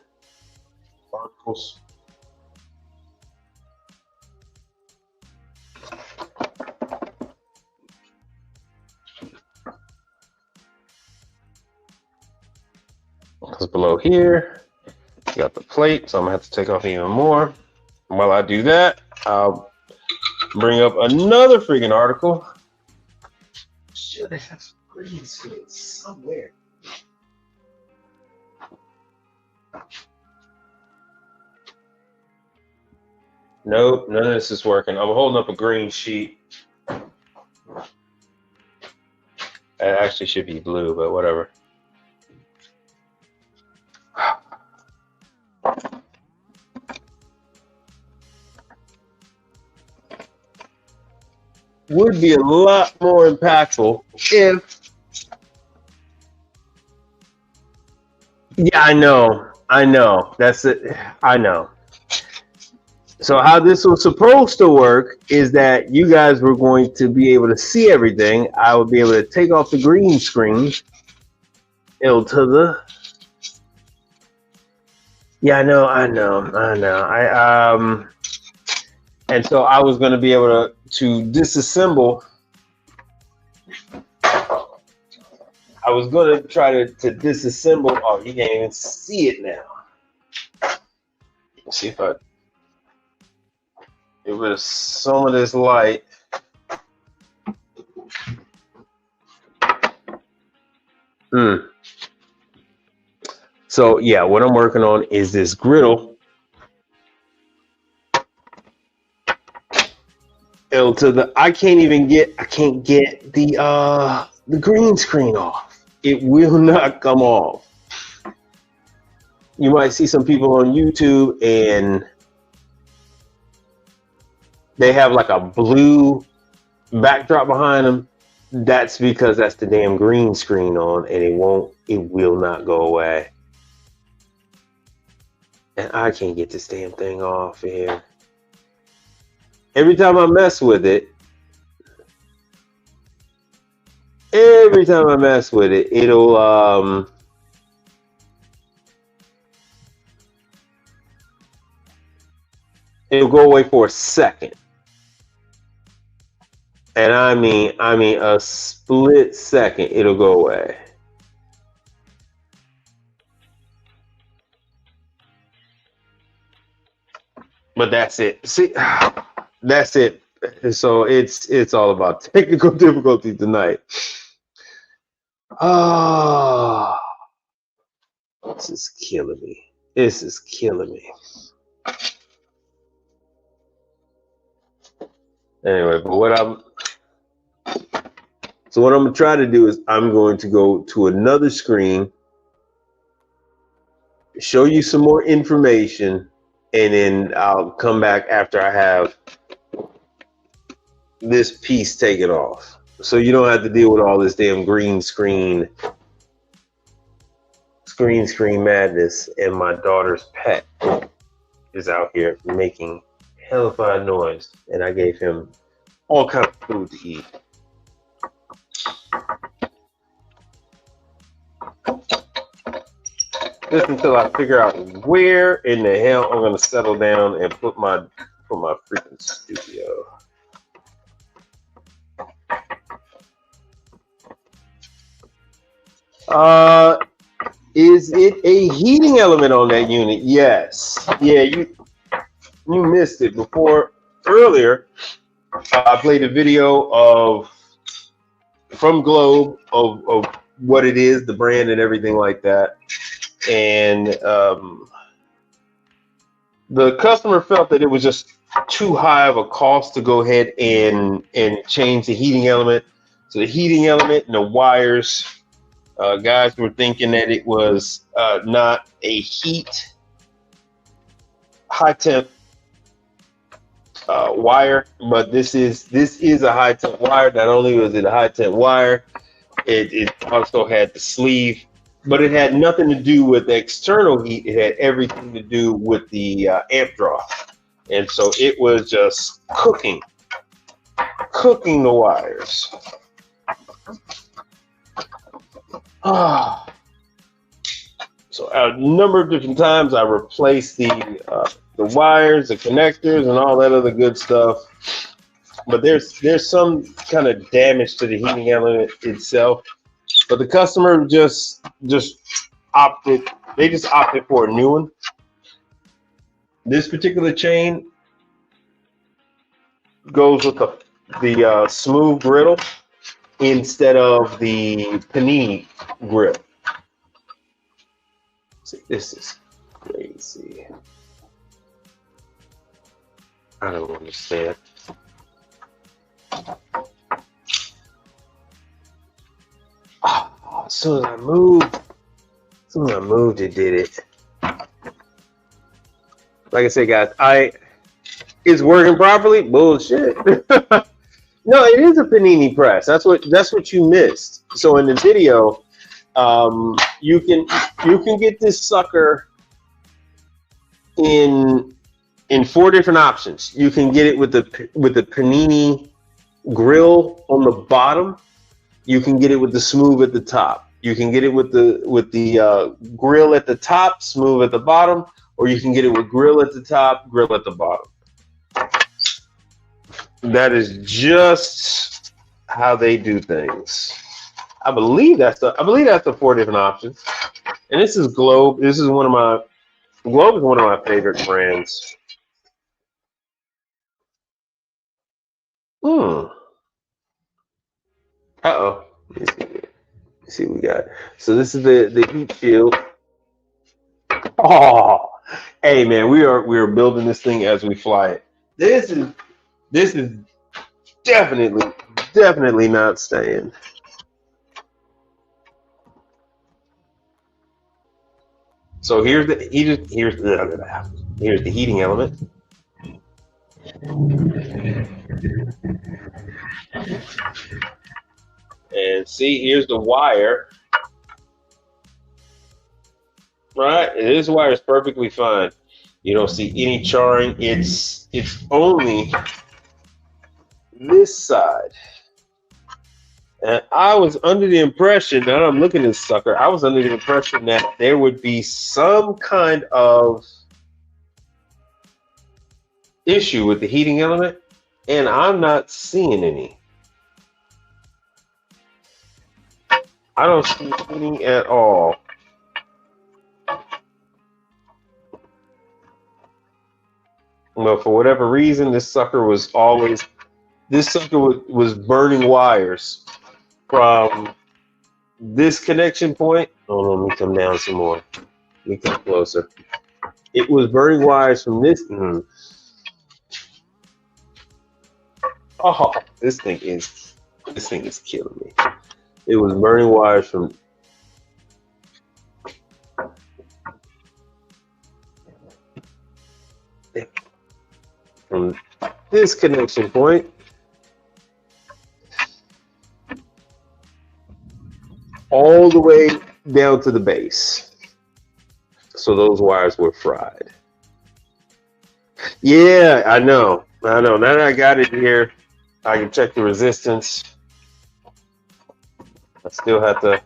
articles. Because below here, you got the plate, so I'm gonna have to take off even more. And while I do that, I'll bring up another freaking article. Should have green screen somewhere. Nope, none of this is working. I'm holding up a green sheet. It actually should be blue, but whatever. Would be a lot more impactful if, yeah, I know, that's it, I know. So how this was supposed to work is that you guys were going to be able to see everything. I would be able to take off the green screen. To the, yeah, I know. And so I was going to be able to disassemble. I was going to try to disassemble. Oh, you can't even see it now. see if I get rid of some of this light. So yeah, what I'm working on is this griddle. I can't get the green screen off. It will not come off. You might see some people on YouTube and they have like a blue backdrop behind them. That's because that's the damn green screen on, and it will not go away. And I can't get this damn thing off here. Every time I mess with it, it'll go away for a second. And I mean a split second, it'll go away. But that's it. See, that's it. So it's all about technical difficulty tonight. Oh, this is killing me. This is killing me. Anyway, but what I'm gonna try to do is I'm going to go to another screen, show you some more information, and then I'll come back after I have this piece taken off. So you don't have to deal with all this damn green screen madness, and my daughter's pet is out here making hellified noise, and I gave him all kinds of food to eat. Just until I figure out where in the hell I'm gonna settle down and put my freaking studio. Is it a heating element on that unit? Yes. Yeah, you missed it before. Earlier, I played a video from Globe of what it is, the brand and everything like that. And the customer felt that it was just too high of a cost to go ahead and change the heating element. So the heating element and the wires, guys were thinking that it was not a high temp wire, but this is a high temp wire. Not only was it a high temp wire, it also had the sleeve, but it had nothing to do with the external heat. It had everything to do with the amp draw, and so it was just cooking the wires. So a number of different times I replaced the wires, the connectors, and all that other good stuff. But there's some kind of damage to the heating element itself. But the customer just opted for a new one. This particular chain goes with the smooth griddle instead of the panini grill. See, this is crazy. I don't understand. As soon as I moved, it did it. Like I said, guys, it's working properly. Bullshit. No, it is a panini press. That's what you missed. So in the video, you can get this sucker in 4 different options. You can get it with the panini grill on the bottom. You can get it with the smooth at the top. You can get it with the grill at the top, smooth at the bottom, or you can get it with grill at the top, grill at the bottom. That is just how they do things. I believe that's the 4 different options. And this is Globe. This is one of my Globe is one of my favorite brands. Hmm. Uh-oh. Let's see what we got. So this is the heat shield. Oh, hey man, we are building this thing as we fly it. This is definitely not staying. So here's the heating element. And see, here's the wire. Right? This wire is perfectly fine. You don't see any charring. It's only this side. And I was under the impression, now I'm looking at this sucker, I was under the impression that there would be some kind of issue with the heating element, and I'm not seeing any. I don't see any at all. Well, for whatever reason, this sucker was burning wires from this connection point. Hold on, let me come down some more. Let me come closer. It was burning wires from this. Oh, this thing is killing me. It was burning wires from this connection point all the way down to the base. So those wires were fried. Yeah, I know. Now that I got it here, I can check the resistance. I still have to.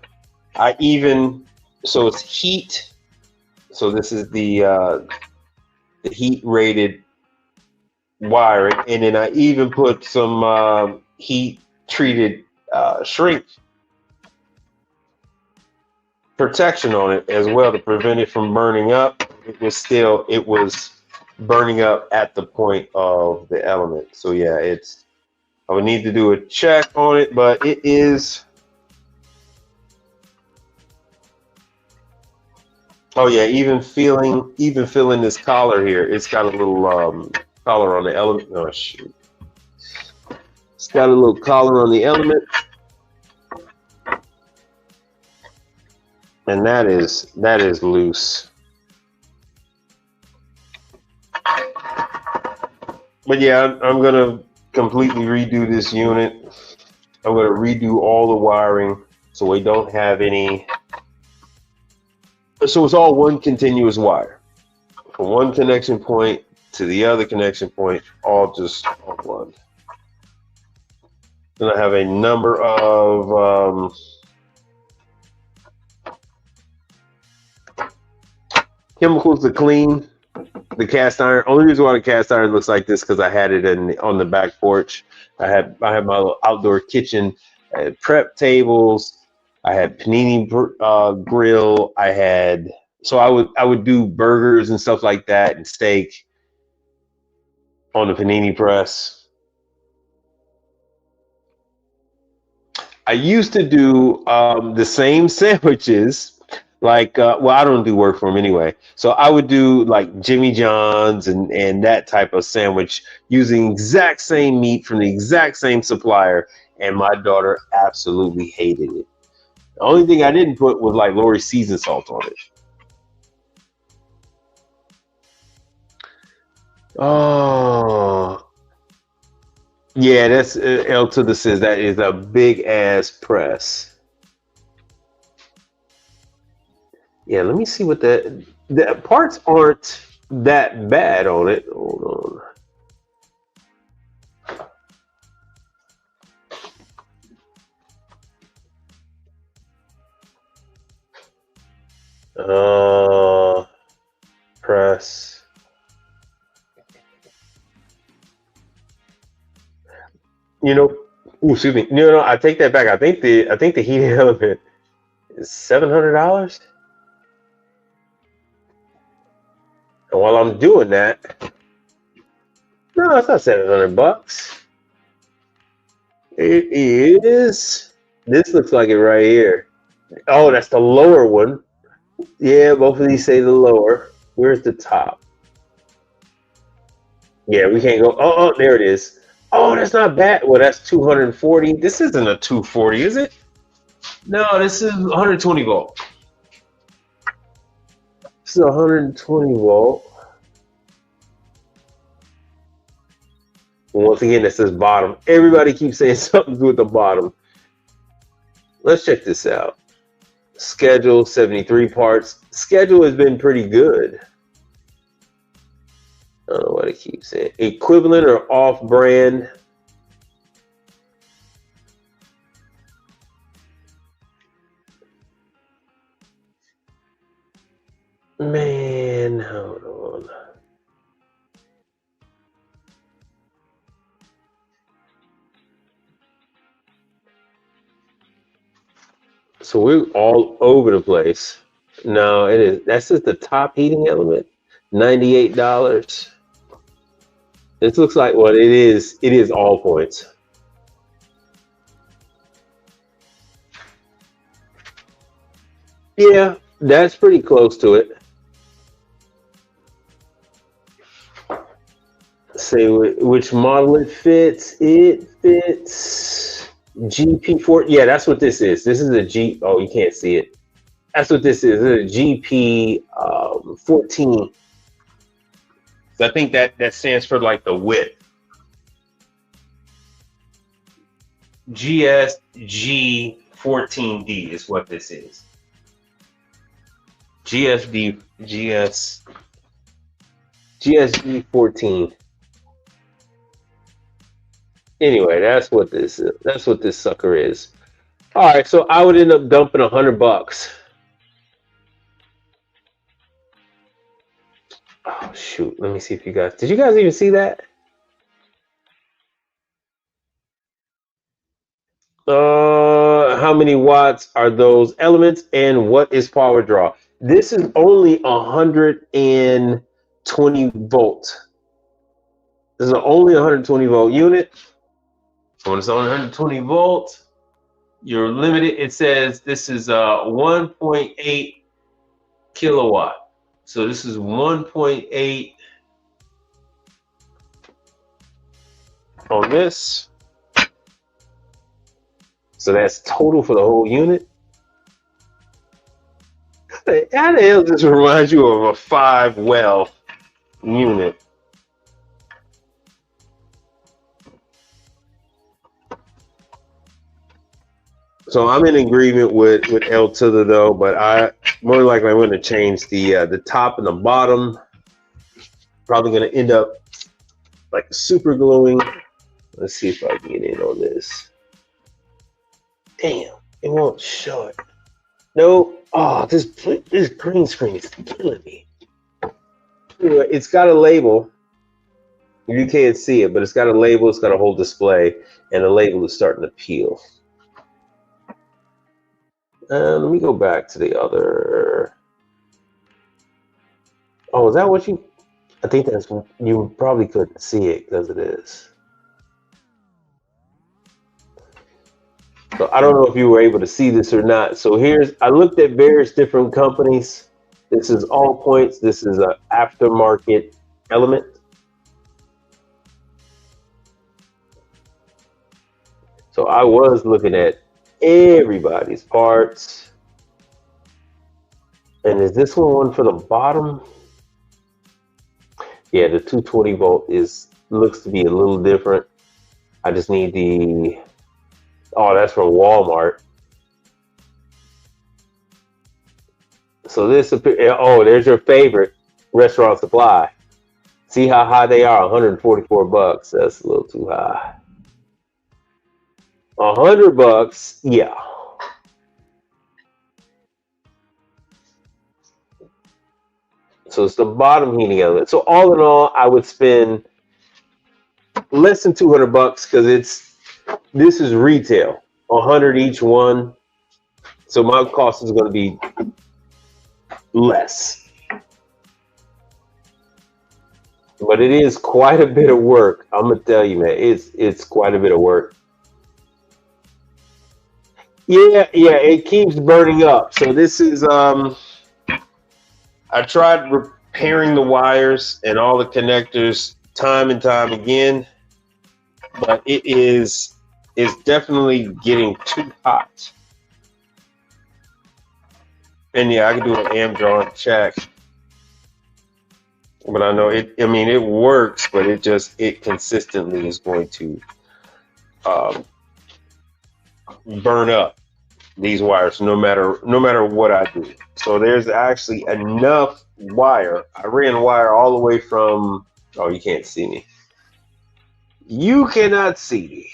So it's heat. So this is the heat rated wiring, and then I even put some heat treated shrink protection on it as well to prevent it from burning up. It was burning up at the point of the element. So yeah, I would need to do a check on it, but it is. Oh yeah, even feeling this collar here, it's got a little collar on the element. Oh shoot. It's got a little collar on the element. And that is loose. But yeah, I'm gonna completely redo this unit. I'm gonna redo all the wiring so we don't have any. So it's all one continuous wire from one connection point to the other connection point, all one. Then I have a number of chemicals to clean the cast iron. Only reason why the cast iron looks like this because I had it on the back porch. I had my little outdoor kitchen. I had prep tables. I had panini grill. I would do burgers and stuff like that and steak on the panini press. I used to do the same sandwiches. Like, I don't do work for them anyway. So I would do like Jimmy John's and that type of sandwich using exact same meat from the exact same supplier. And my daughter absolutely hated it. The only thing I didn't put was like Lori seasoned salt on it. Oh, yeah, that's L to the says that is a big ass press. Yeah, let me see what the parts aren't that bad on it. Hold on. Press. Excuse me. No, I take that back. I think the heating element is $700. And while I'm doing that, no, it's not $700. It is. This looks like it right here. Oh, that's the lower one. Yeah, both of these say the lower. Where's the top? Yeah, we can't go. Oh, there it is. Oh, that's not bad. Well, that's 240. This isn't a 240, is it? No, this is 120 volt. This is 120 volt. Once again, it says bottom. Everybody keeps saying something with the bottom. Let's check this out. Schedule, 73 parts. Schedule has been pretty good. I don't know what it keeps saying. Equivalent or off-brand. Man, hold on. So we're all over the place. No, it is. That's just the top heating element. $98. This looks like what it is. It is all points. Yeah, that's pretty close to it. Say which model it fits. It fits GP4. Yeah, that's what this is. This is a G. Oh, you can't see it. That's what this is. This is a GP 14. So I think that stands for like the width. GSG 14D is what this is. GSG 14. Anyway, that's what this is. That's what this sucker is. All right, so I would end up dumping $100. Oh shoot! Let me see if you guys. Did you guys even see that? How many watts are those elements, and what is power draw? This is only 120 volt. This is only 120 volt unit. When it's on 120 volt, you're limited. It says this is 1.8 kilowatt. So this is 1.8 on this. So that's total for the whole unit. How the hell does this remind you of a 5-well unit? So I'm in agreement with L to the though, but I more likely I'm going to change the top and the bottom. Probably going to end up like super gluing. Let's see if I can get in on this. Damn, it won't show it. No, oh, this green screen is killing me. Anyway, it's got a label. You can't see it, but it's got a label. It's got a whole display, and the label is starting to peel. Let me go back to the other. Oh, is that what you? I think that's you probably couldn't see it because it is. So I don't know if you were able to see this or not. So I looked at various different companies. This is All Points. This is an aftermarket element. So I was looking at everybody's parts. And is this one for the bottom? Yeah, the 220 volt looks to be a little different. I just need the, oh, that's from Walmart. So this, oh, there's your favorite Restaurant Supply. See how high they are, 144 bucks. That's a little too high. $100, yeah. So it's the bottom heating element. So all in all, I would spend less than 200 bucks because this is retail, 100 each one. So my cost is going to be less. But it is quite a bit of work. I'm gonna tell you, man. It's quite a bit of work. Yeah, yeah. It keeps burning up. So this is I tried repairing the wires and all the connectors time and time again, but it's definitely getting too hot. And yeah, I can do an amp draw check, but I know it. I mean, it works, but it consistently is going to um, burn up these wires no matter what I do. So there's actually enough wire. I ran wire all the way from. Oh, you can't see me. You cannot see me.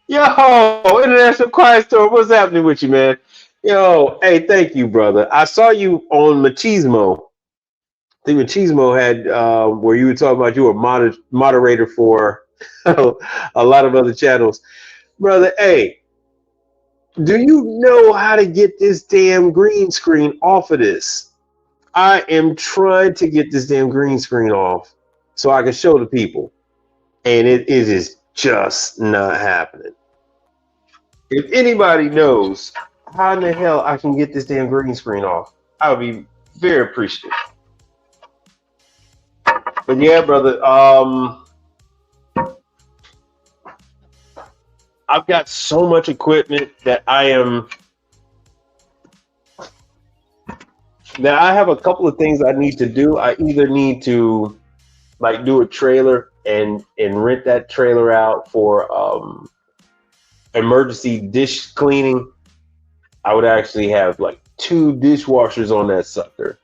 Yo, International Quiet Store, what's happening with you, man? Yo, hey, thank you, brother. I saw you on Machismo. I think Machismo had where you were talking about you were moderator for a lot of other channels. Brother, hey, do you know how to get this damn green screen off of this? I am trying to get this damn green screen off so I can show the people. And it is just not happening. If anybody knows how in the hell I can get this damn green screen off, I would be very appreciative. But yeah, brother, I've got so much equipment that I have a couple of things I need to do. I either need to like do a trailer and rent that trailer out for emergency dish cleaning. I would actually have like 2 dishwashers on that sucker.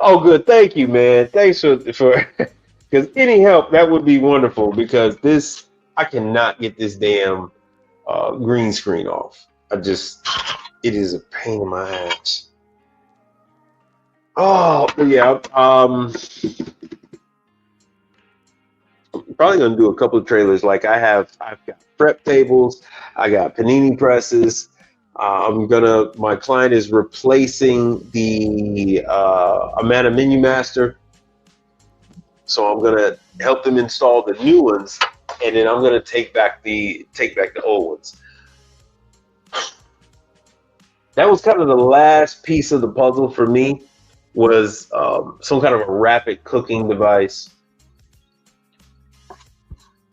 Oh, good. Thank you, man. Thanks for because any help that would be wonderful. Because I cannot get this damn green screen off. It is a pain in my ass. Oh, yeah. I'm probably gonna do a couple of trailers. Like I've got prep tables. I got panini presses. My client is replacing the Amana Menu Master. So I'm gonna help them install the new ones, and then I'm gonna take back the old ones. That was kind of the last piece of the puzzle for me, was some kind of a rapid cooking device.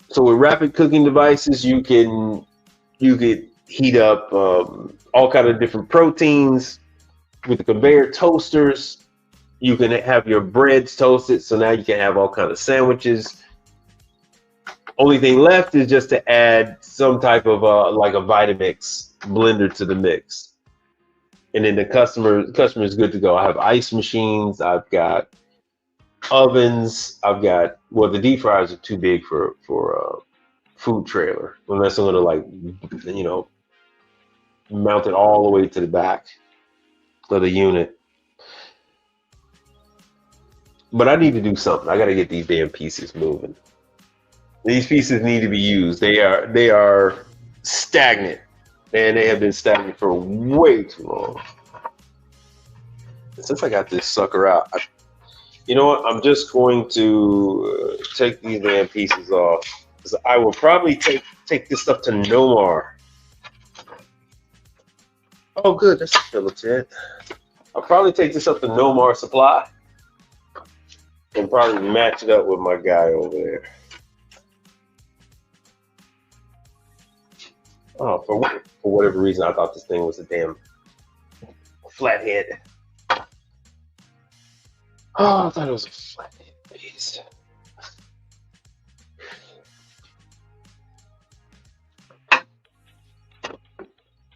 So with rapid cooking devices, you could heat up all kind of different proteins. With the conveyor toasters, you can have your breads toasted, so now you can have all kind of sandwiches. Only thing left is just to add some type of like a Vitamix blender to the mix, and then the customer is good to go. I have ice machines. I've got ovens. The deep fryers are too big for food trailer, unless I'm gonna like mount it all the way to the back of the unit. But I need to do something. I got to get these damn pieces moving. These pieces need to be used. They are stagnant, and they have been stagnant for way too long. Since I got this sucker out, you know what? I'm just going to take these damn pieces off. Because I will probably take this stuff to Nomar. Oh, good. That's a skeleton. I'll probably take this up to Nomar Supply and probably match it up with my guy over there. Oh, for whatever reason, I thought this thing was a damn flathead. Oh, I thought it was a flathead beast.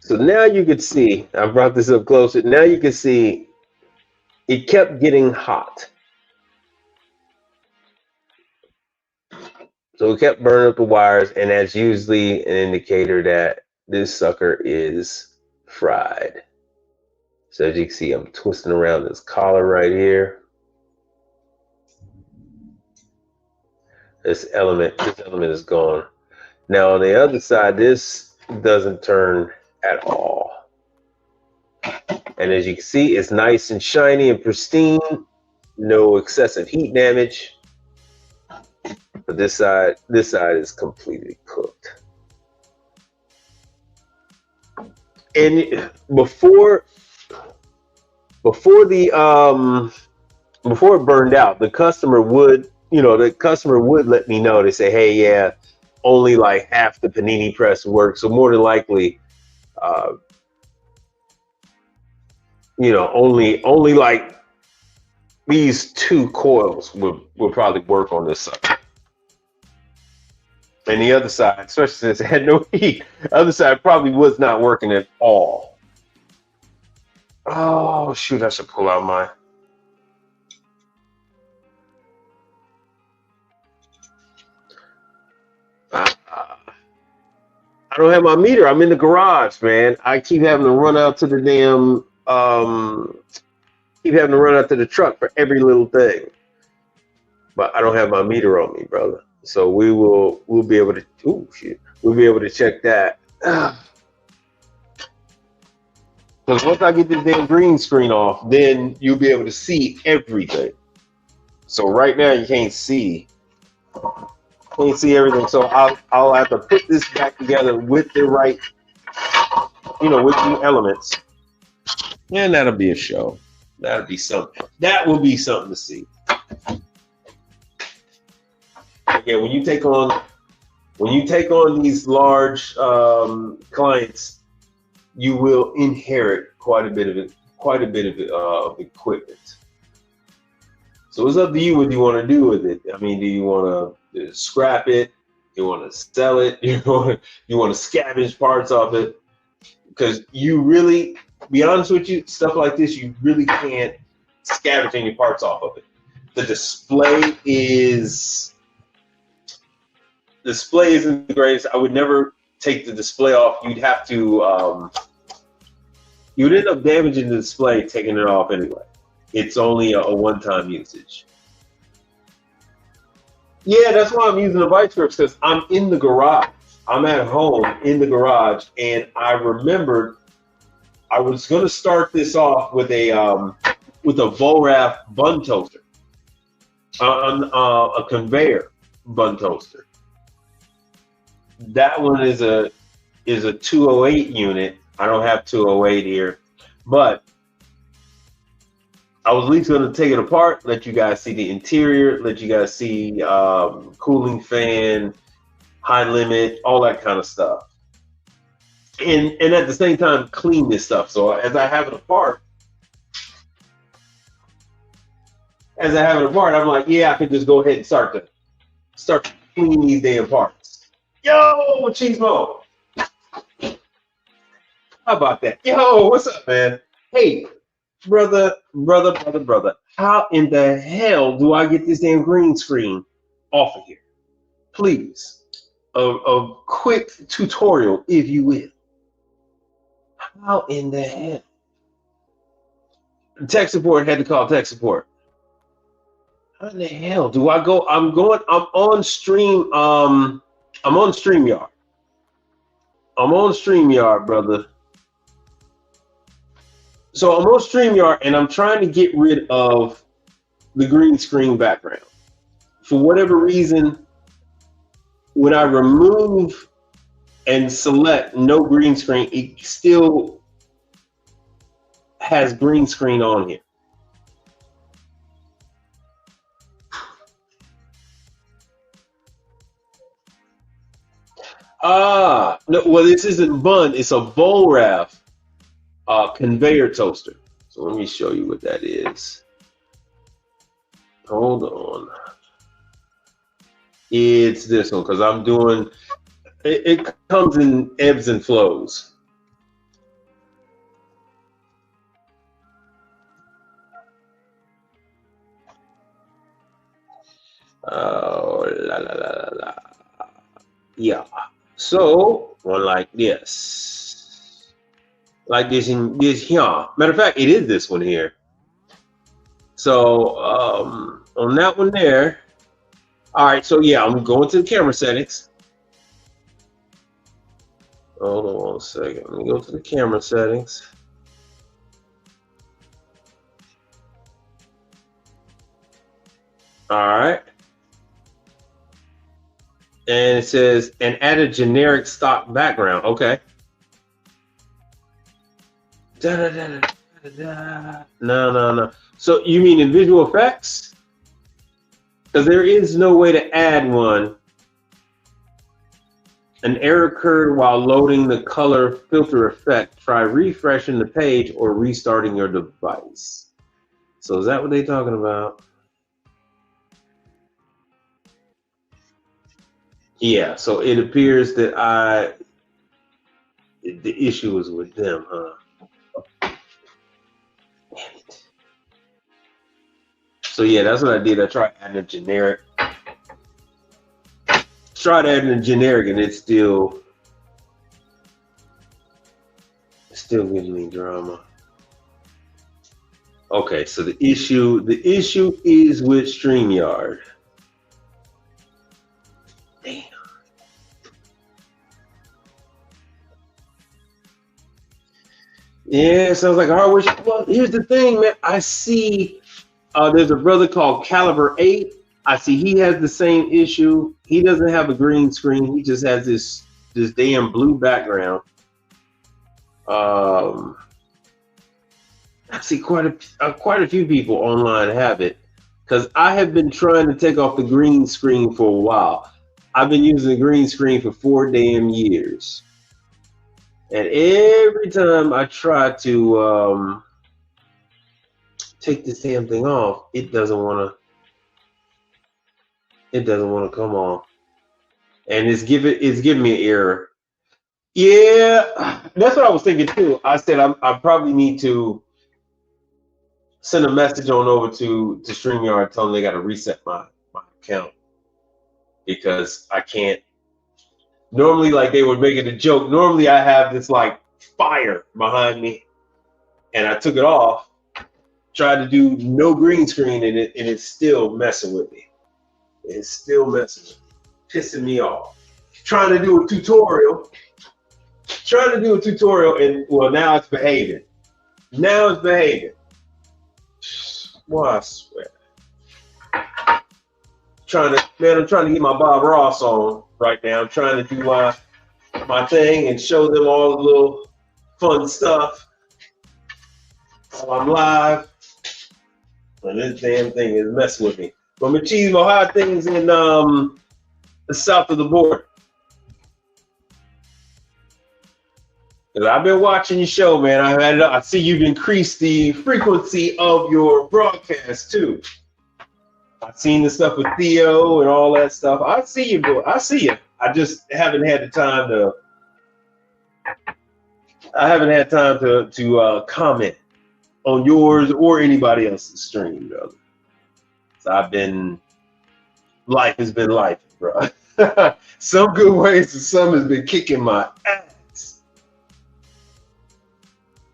So now you can see, I brought this up closer. Now you can see it kept getting hot. So it kept burning up the wires, and that's usually an indicator that this sucker is fried. So as you can see, I'm twisting around this collar right here. This element is gone. Now on the other side, this doesn't turn at all. And as you can see, it's nice and shiny and pristine. No excessive heat damage. But this side is completely cooked. And before it burned out, the customer would let me know. They say, hey, yeah, only like half the panini press works. So more than likely, only like these 2 coils will probably work on this side. And the other side, especially since it had no heat, the other side probably was not working at all. Oh, shoot, I should pull out my... I don't have my meter. I'm in the garage, man. I keep having to run out to the damn... keep having to run out to the truck for every little thing. But I don't have my meter on me, brother. So we'll be able to... Oh, shit. We'll be able to check that. Because once I get this damn green screen off, then you'll be able to see everything. So right now you can't see everything. So I'll have to put this back together with the right, with the elements, and that'll be a show. That'll be something. That will be something to see. Again, when you take on these large clients, you will inherit quite a bit of equipment. So it's up to you what you want to do with it. I mean, do you want to scrap it? You want to sell it? You want to scavenge parts of it? Because you really, be honest with you, stuff like this, you really can't scavenge any parts off of it. The display isn't the greatest. I would never take the display off. You'd have to, you would end up damaging the display taking it off anyway. It's only a one-time usage. Yeah, that's why I'm using the vice grips, because I'm in the garage. I'm at home in the garage, and I remembered I was going to start this off with a Volrath bun toaster, a conveyor bun toaster. That one is a 208 unit. I don't have 208 here, but I was at least going to take it apart, let you guys see the interior, let you guys see cooling fan, high limit, all that kind of stuff. And at the same time, clean this stuff. So as I have it apart, I'm like, yeah, I can just go ahead and start to clean these damn parts. Yo, Cheesemo! How about that? Yo, what's up, man? Hey, brother, how in the hell do I get this damn green screen off of here? Please, a quick tutorial, if you will. How in the hell? Tech support had to call tech support. How in the hell do I go? I'm on stream. I'm on StreamYard. I'm on StreamYard, brother. So I'm on StreamYard, and I'm trying to get rid of the green screen background. For whatever reason, when I remove and select no green screen, it still has green screen on here. No, well, this isn't bun, it's a Volrath conveyor toaster. So let me show you what that is. Hold on. It's this one, because I'm doing, it comes in ebbs and flows. Oh, la la la la la. Yeah. So one like this. Like this in this here. Matter of fact, it is this one here. So on that one there. All right, so yeah, I'm going to the camera settings. Hold on a second. Let me go to the camera settings. All right. And it says, and add a generic stock background. Okay. Da, da, da, da, da, da. No. So you mean in visual effects? Because there is no way to add one. An error occurred while loading the color filter effect. Try refreshing the page or restarting your device. So is that what they're talking about? Yeah, so it appears that the issue is with them, huh? Damn it. So yeah, that's what I did. I tried adding a generic. Tried adding a generic and it's still giving me drama. Okay, so the issue is with StreamYard. Damn. Yeah, sounds like a hardware. Well, here's the thing, man. I see there's a brother called Caliber 8. I see he has the same issue. He doesn't have a green screen. He just has this damn blue background. I see quite a few people online have it, because I have been trying to take off the green screen for a while. I've been using the green screen for 4 damn years, and every time I try to take this damn thing off, it doesn't want to come off, and it's giving me an error. Yeah, that's what I was thinking too. I said I probably need to send a message on over to StreamYard, tell them they got to reset my account, because I can't. Normally, like they were making a joke. Normally, I have this like fire behind me, and I took it off, tried to do no green screen, and it's still messing with me. It's still messing with me, pissing me off. Trying to do a tutorial, and well, now it's behaving. Boy, I swear. I'm trying to get my Bob Ross on right now. I'm trying to do my thing and show them all the little fun stuff while I'm live. And this damn thing is messing with me. But Machismo, how are things in the south of the border? Because I've been watching your show, man. I see you've increased the frequency of your broadcast too. I've seen the stuff with Theo and all that stuff. I see you, boy. I see you. I just haven't had the time to. Comment on yours or anybody else's stream, brother. So life has been life, bro. Some good ways and some has been kicking my ass.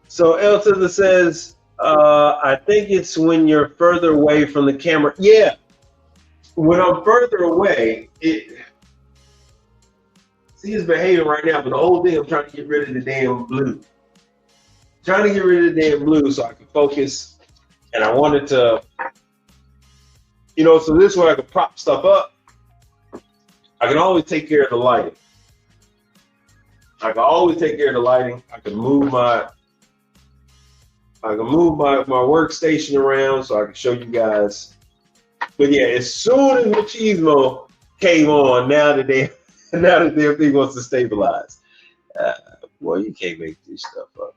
So El Tizza says, I think it's when you're further away from the camera. Yeah, when I'm further away, it's behaving right now, but the whole thing I'm trying to get rid of the damn blue. So I can focus, and I wanted to, so this way I can prop stuff up. I can always take care of the lighting. I can move my workstation around so I can show you guys. But yeah, as soon as Machismo came on, now that their thing wants to stabilize. Well, you can't make this stuff up.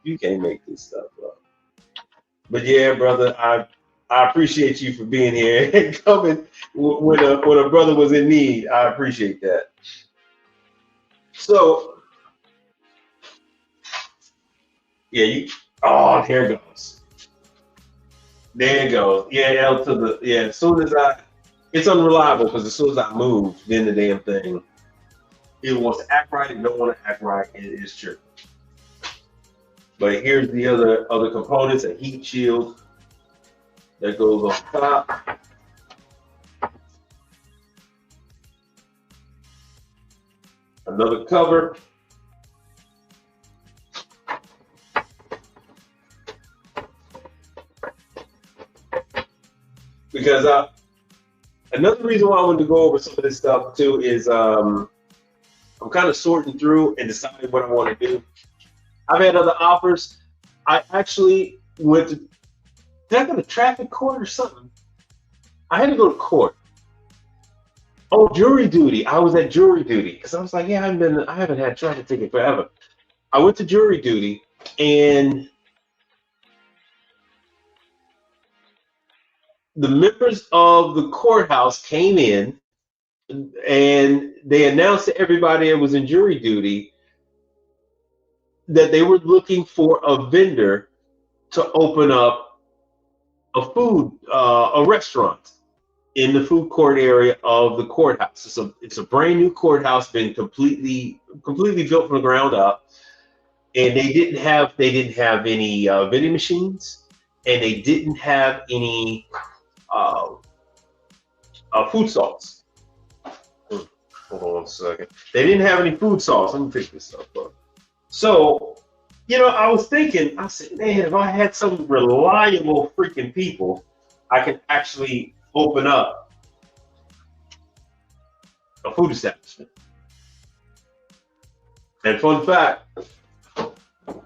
But yeah, brother, I appreciate you for being here and coming when a brother was in need. I appreciate that. So, yeah, there it goes. Yeah, as soon as it's unreliable, because as soon as I move, then the damn thing, it wants to act right, it don't want to act right, it is true. But here's the other components: a heat shield that goes on top. Another cover. Because Another reason why I wanted to go over some of this stuff too is I'm kind of sorting through and deciding what I want to do. I've had other offers. I actually went to, did I go to traffic court or something? I had to go to court. Oh, jury duty. I was at jury duty because I was like, yeah, I haven't had a traffic ticket forever. I went to jury duty and the members of the courthouse came in and they announced to everybody that was in jury duty that they were looking for a vendor to open up a restaurant in the food court area of the courthouse. It's a brand new courthouse, been completely built from the ground up, and they didn't have any vending machines, and they didn't have any uh, food salts. Hold on a second. They didn't have any food salts. Let me pick this up. So, I was thinking, I said, man, if I had some reliable freaking people, I could actually open up a food establishment. And fun fact,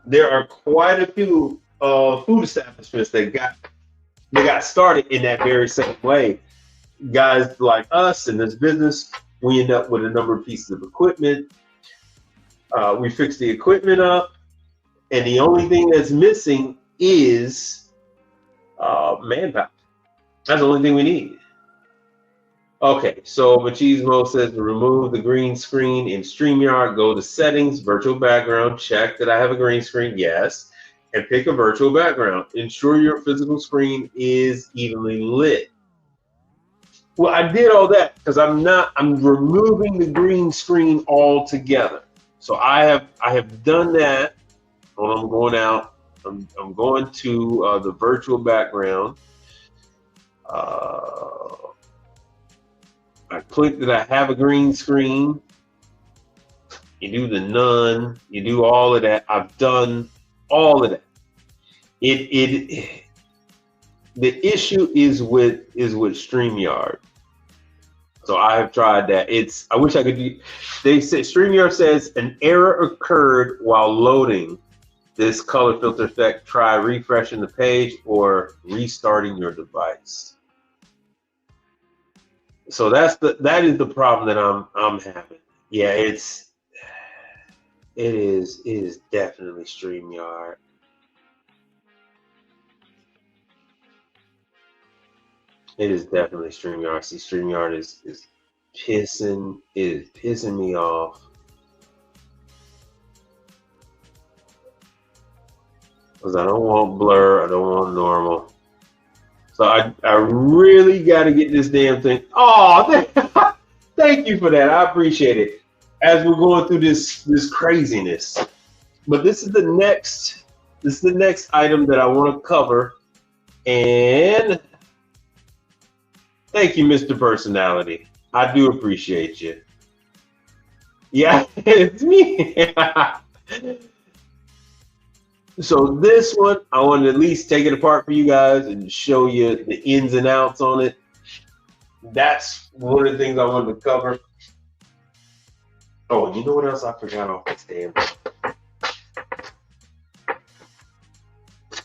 there are quite a few food establishments that got started in that very same way. Guys like us in this business, we end up with a number of pieces of equipment. We fix the equipment up, and the only thing that's missing is manpower. That's the only thing we need. Okay, so Machismo says to remove the green screen in StreamYard, go to settings, virtual background, check that I have a green screen, yes, and pick a virtual background. Ensure your physical screen is evenly lit. Well, I did all that because I'm removing the green screen altogether. So I have done that. When I'm going out, I'm going to the virtual background. I click that I have a green screen. You do the none. You do all of that. I've done all of that. The issue is with StreamYard. So I have tried that. I wish I could do. They say StreamYard says an error occurred while loading this color filter effect. Try refreshing the page or restarting your device. So that is the problem that I'm having. Yeah, it is definitely StreamYard. It is definitely StreamYard. See, StreamYard is pissing me off. Because I don't want blur, I don't want normal. So I really got to get this damn thing. Oh, thank you for that. I appreciate it. As we're going through this craziness. But this is the next item that I want to cover. And thank you, Mr. Personality. I do appreciate you. Yeah, it's me. So this one, I want to at least take it apart for you guys and show you the ins and outs on it. That's one of the things I wanted to cover. Oh, and you know what else I forgot off this damn?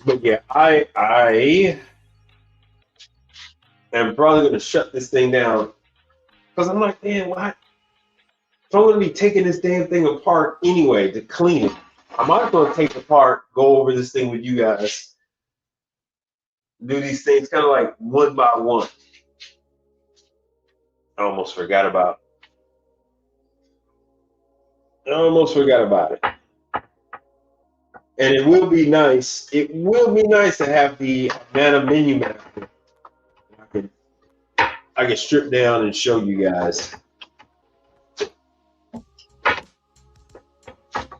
But yeah, I am probably going to shut this thing down because I'm like, man, what? If I'm going to be taking this damn thing apart anyway to clean it, I might as well take it apart, go over this thing with you guys, do these things kind of like one by one. I almost forgot about it. And it will be nice. It will be nice to have the Nano Menu Master. I can strip down and show you guys.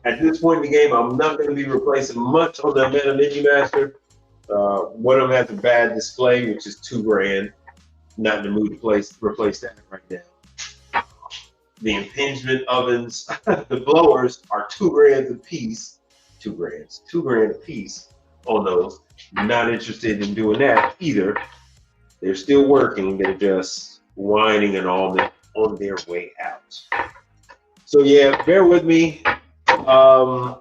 At this point in the game, I'm not going to be replacing much on the Meta Menu Master. One of them has a bad display, which is $2,000. Not in the mood to replace that right now. The impingement ovens, the blowers are $2,000 a piece. $2,000 a piece on those. Not interested in doing that either. They're still working. They're just whining and all that on their way out. So yeah, bear with me. I'm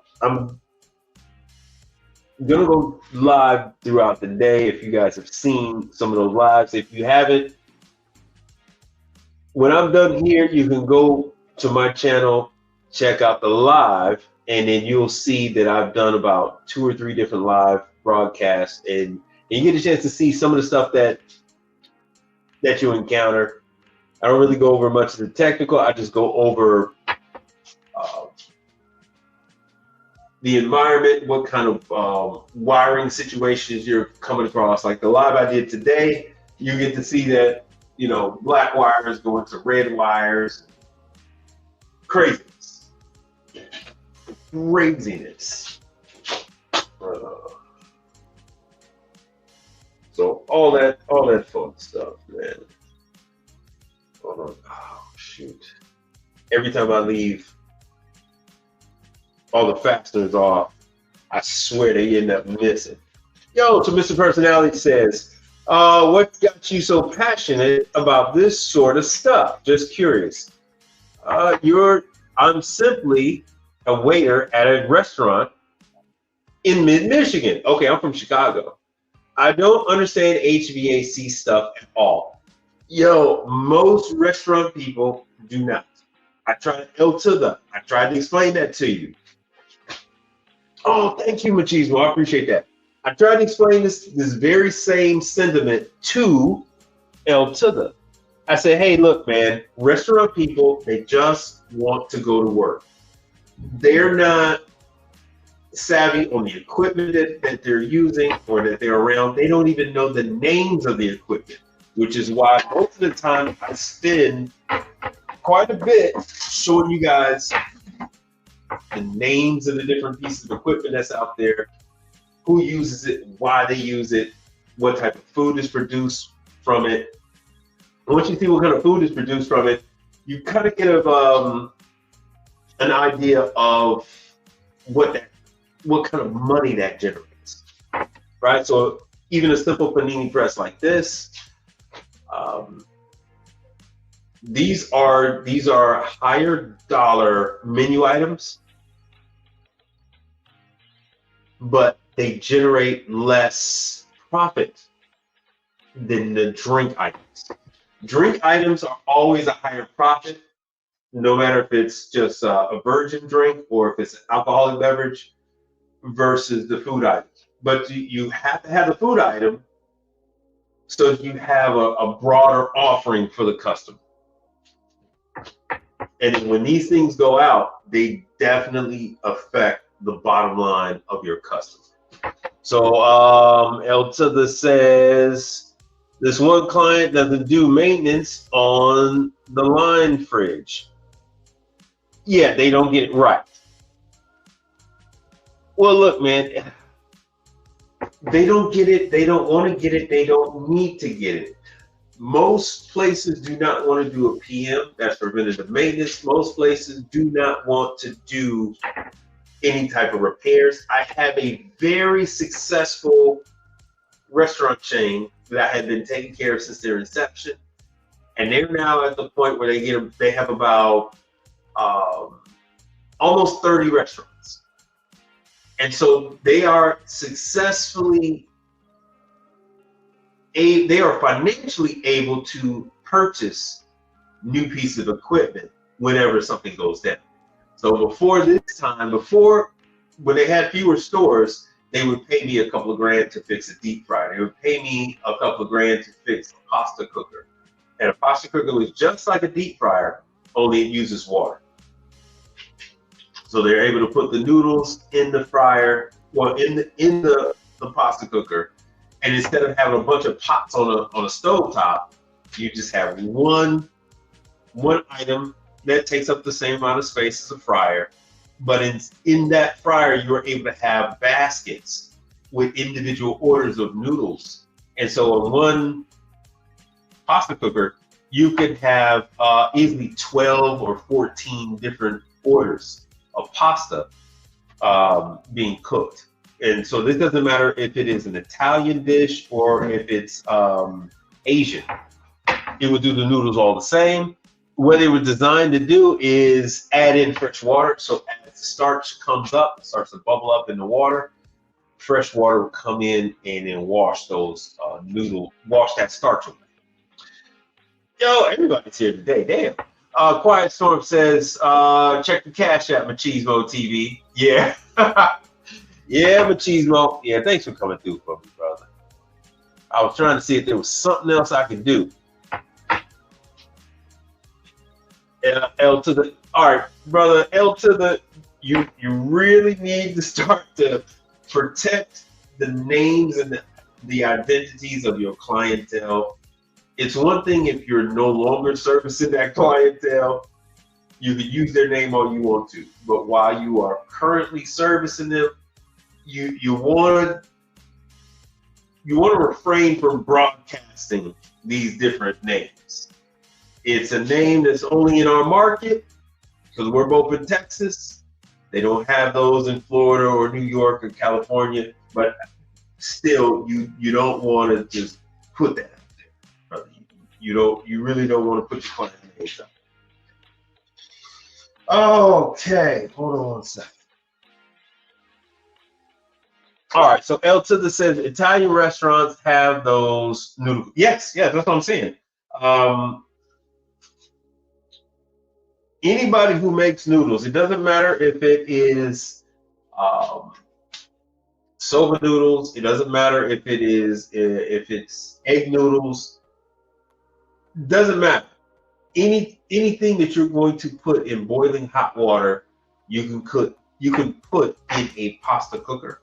gonna go live throughout the day. If you guys have seen some of those lives, if you haven't, when I'm done here, you can go to my channel, check out the live, and then you'll see that I've done about 2 or 3 different live broadcasts, and you get a chance to see some of the stuff that you encounter. I don't really go over much of the technical. I just go over the environment, what kind of wiring situations you're coming across. Like the live I did today, you get to see that, you know, black wires going to red wires. Craziness. Craziness. So all that fun stuff, man. Hold on. Oh shoot. Every time I leave, all the fasteners off, I swear they end up missing. Yo, to Mr. Personality says, what got you so passionate about this sort of stuff? Just curious. I'm simply a waiter at a restaurant in mid-Michigan. Okay, I'm from Chicago. I don't understand HVAC stuff at all. Yo, most restaurant people do not. I tried I tried to explain that to you. Oh, thank you, Machismo. I appreciate that. I tried to explain this very same sentiment to El Tuda. I said, hey, look, man, restaurant people, they just want to go to work. They're not savvy on the equipment that they're using or that they're around. They don't even know the names of the equipment, which is why most of the time I spend quite a bit showing you guys the names of the different pieces of equipment that's out there, who uses it, why they use it, what type of food is produced from it. And once you see what kind of food is produced from it, you kind of get an idea of what kind of money that generates, right? So even a simple panini press like this, these are higher dollar menu items, but they generate less profit than the drink items. Drink items are always a higher profit, no matter if it's just a virgin drink or if it's an alcoholic beverage versus the food item. But you have to have the food item so you have a broader offering for the customer. And when these things go out, they definitely affect the bottom line of your customer. So El Tuda says, this one client doesn't do maintenance on the line fridge. Yeah, they don't get it right. Well, look, man, they don't get it. They don't want to get it. They don't need to get it. Most places do not want to do a PM, that's preventative maintenance. Most places do not want to do any type of repairs. I have a very successful restaurant chain that I have been taking care of since their inception, and they're now at the point where they have about almost 30 restaurants, and so they are financially able to purchase new pieces of equipment whenever something goes down. So when they had fewer stores, they would pay me a couple of grand to fix a deep fryer. They would pay me a couple of grand to fix a pasta cooker. And a pasta cooker was just like a deep fryer, only it uses water. So they're able to put the noodles in the fryer, in the pasta cooker. And instead of having a bunch of pots on a stove top, you just have one item that takes up the same amount of space as a fryer. But in that fryer, you are able to have baskets with individual orders of noodles. And so on one pasta cooker, you could have easily 12 or 14 different orders of pasta being cooked. And so this doesn't matter if it is an Italian dish or if it's Asian. it would do the noodles all the same. What it was designed to do is add in fresh water. So as the starch comes up, it starts to bubble up in the water. Fresh water will come in and then wash those wash that starch away. Yo, everybody's here today. Damn. Quiet Storm says, check the cash app, Machismo TV. Yeah. Yeah, Machismo. Yeah, thanks for coming through for me, brother. I was trying to see if there was something else I could do. L to the, all right, brother, L to the, you really need to start to protect the names and the identities of your clientele. It's one thing if you're no longer servicing that clientele, you can use their name all you want to. But while you are currently servicing them, you want to refrain from broadcasting these different names. It's a name that's only in our market because we're both in Texas. They don't have those in Florida or New York or California, but still, you don't want to just put that out there, brother. You really don't want to put your client names out there. Okay, hold on one second. All right, so El Tida says Italian restaurants have those noodles. Yes, that's what I'm saying. Anybody who makes noodles, it doesn't matter if it is soba noodles. It doesn't matter if it's egg noodles. Doesn't matter. Anything that you're going to put in boiling hot water, you can put in a pasta cooker.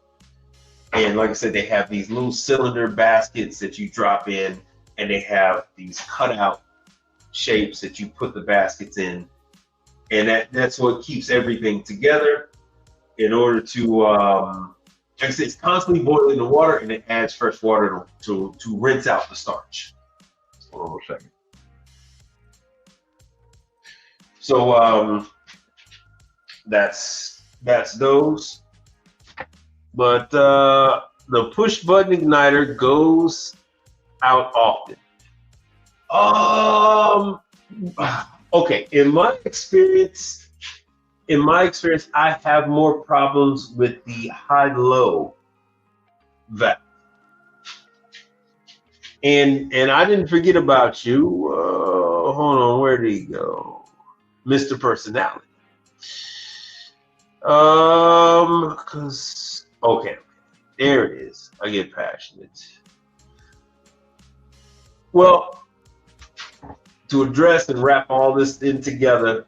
And like I said, they have these little cylinder baskets that you drop in, and they have these cutout shapes that you put the baskets in. And that's what keeps everything together in order to, like I said, it's constantly boiling the water, and it adds fresh water to rinse out the starch. Hold on a second. So that's those. But the push button igniter goes out often. Okay, in my experience, I have more problems with the high-low valve. And I didn't forget about you. Hold on, where did he go? Mr. Personality. Okay, there it is. I get passionate. Well, to address and wrap all this in together,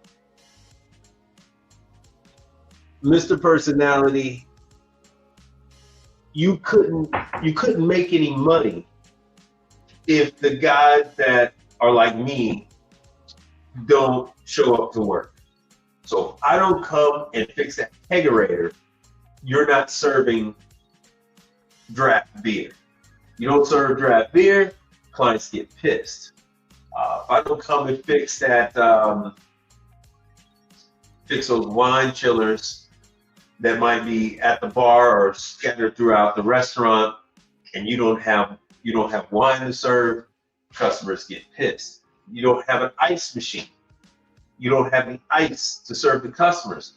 Mr. Personality, you couldn't make any money if the guys that are like me don't show up to work. So if I don't come and fix that kegerator, you're not serving draft beer. You don't serve draft beer, clients get pissed. If I don't come and fix that, fix those wine chillers that might be at the bar or scattered throughout the restaurant, and you don't have wine to serve, customers get pissed. You don't have an ice machine. You don't have the ice to serve the customers.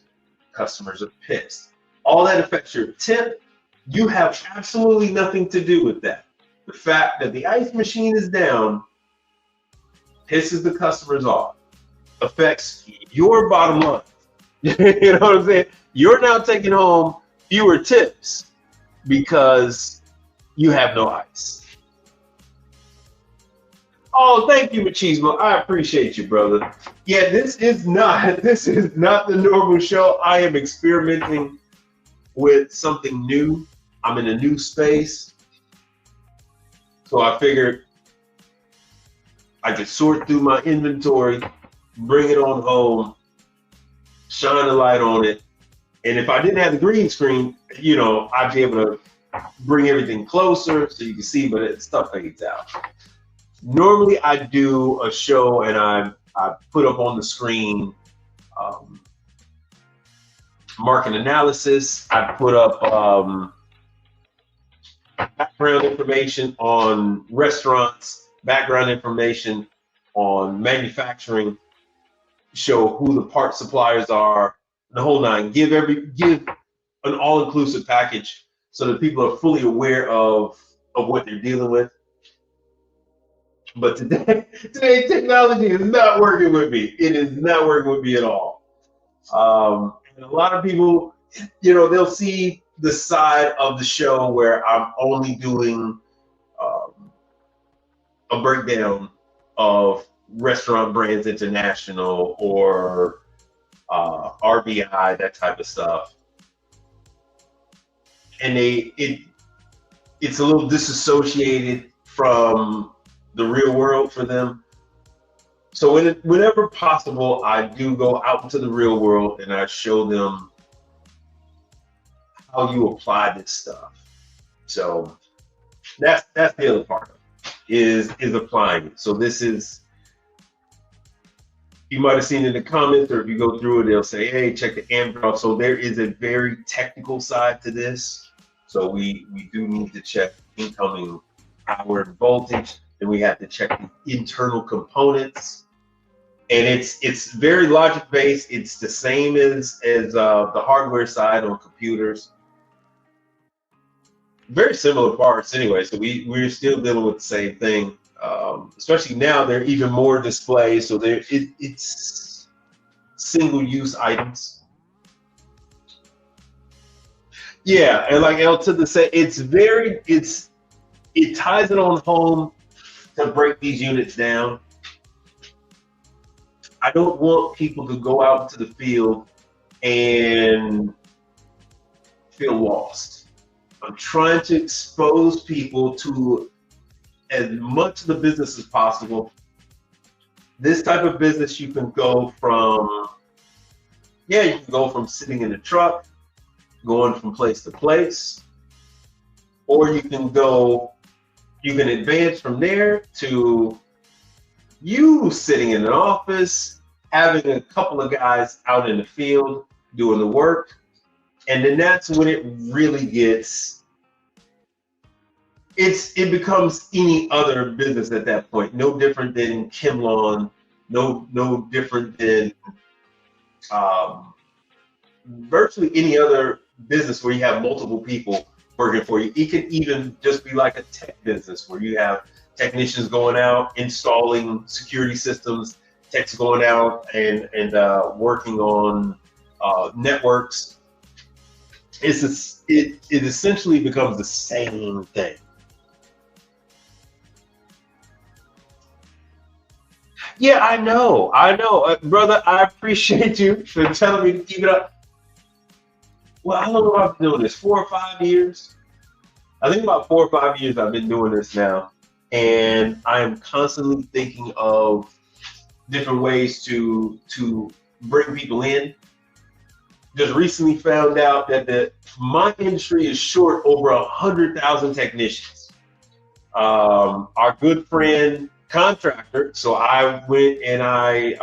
Customers are pissed. All that affects your tip. You have absolutely nothing to do with that. The fact that the ice machine is down pisses the customers off, affects your bottom line. You know what I'm saying? You're now taking home fewer tips because you have no ice. Oh, thank you, Machismo. I appreciate you, brother. Yeah, this is not the normal show. I am experimenting with something new. I'm in a new space. So I figured I could sort through my inventory, bring it on home, shine a light on it. And if I didn't have the green screen, I'd be able to bring everything closer so you can see, but stuff fades out. Normally I do a show and I put up on the screen market analysis. I put up background information on restaurants, background information on manufacturing, show who the part suppliers are, the whole nine. Give an all-inclusive package so that people are fully aware of what they're dealing with. But today technology is not working with me. It is not working with me at all. And a lot of people, they'll see the side of the show where I'm only doing a breakdown of Restaurant Brands International or RBI, that type of stuff. And it's a little disassociated from the real world for them. So whenever possible, I do go out into the real world and I show them how you apply this stuff. So that's the other part of it, is applying it. So this is, you might have seen in the comments, or if you go through it, they'll say, hey, check the amp draw. So there is a very technical side to this. So we do need to check incoming power and voltage. Then we have to check the internal components. And it's very logic based. It's the same as the hardware side on computers. Very similar parts anyway. So we're still dealing with the same thing. Especially now, there are even more displays. So it's single use items. Yeah, and like L to the say, it ties it on home to break these units down. I don't want people to go out into the field and feel lost. I'm trying to expose people to as much of the business as possible. This type of business, you can go from sitting in a truck, going from place to place, or you can advance from there to you sitting in an office, having a couple of guys out in the field doing the work. And then that's when it really gets, it becomes any other business at that point. No different than Kimlon, no different than virtually any other business where you have multiple people working for you. It can even just be like a tech business where you have technicians going out installing security systems, techs going out and working on networks. It essentially becomes the same thing. Yeah, I know, brother. I appreciate you for telling me to keep it up. Well, how long have I been doing this? 4 or 5 years? I think about 4 or 5 years I've been doing this now. And I am constantly thinking of different ways to bring people in. Just recently found out that my industry is short over 100,000 technicians. Our good friend contractor, so I went and I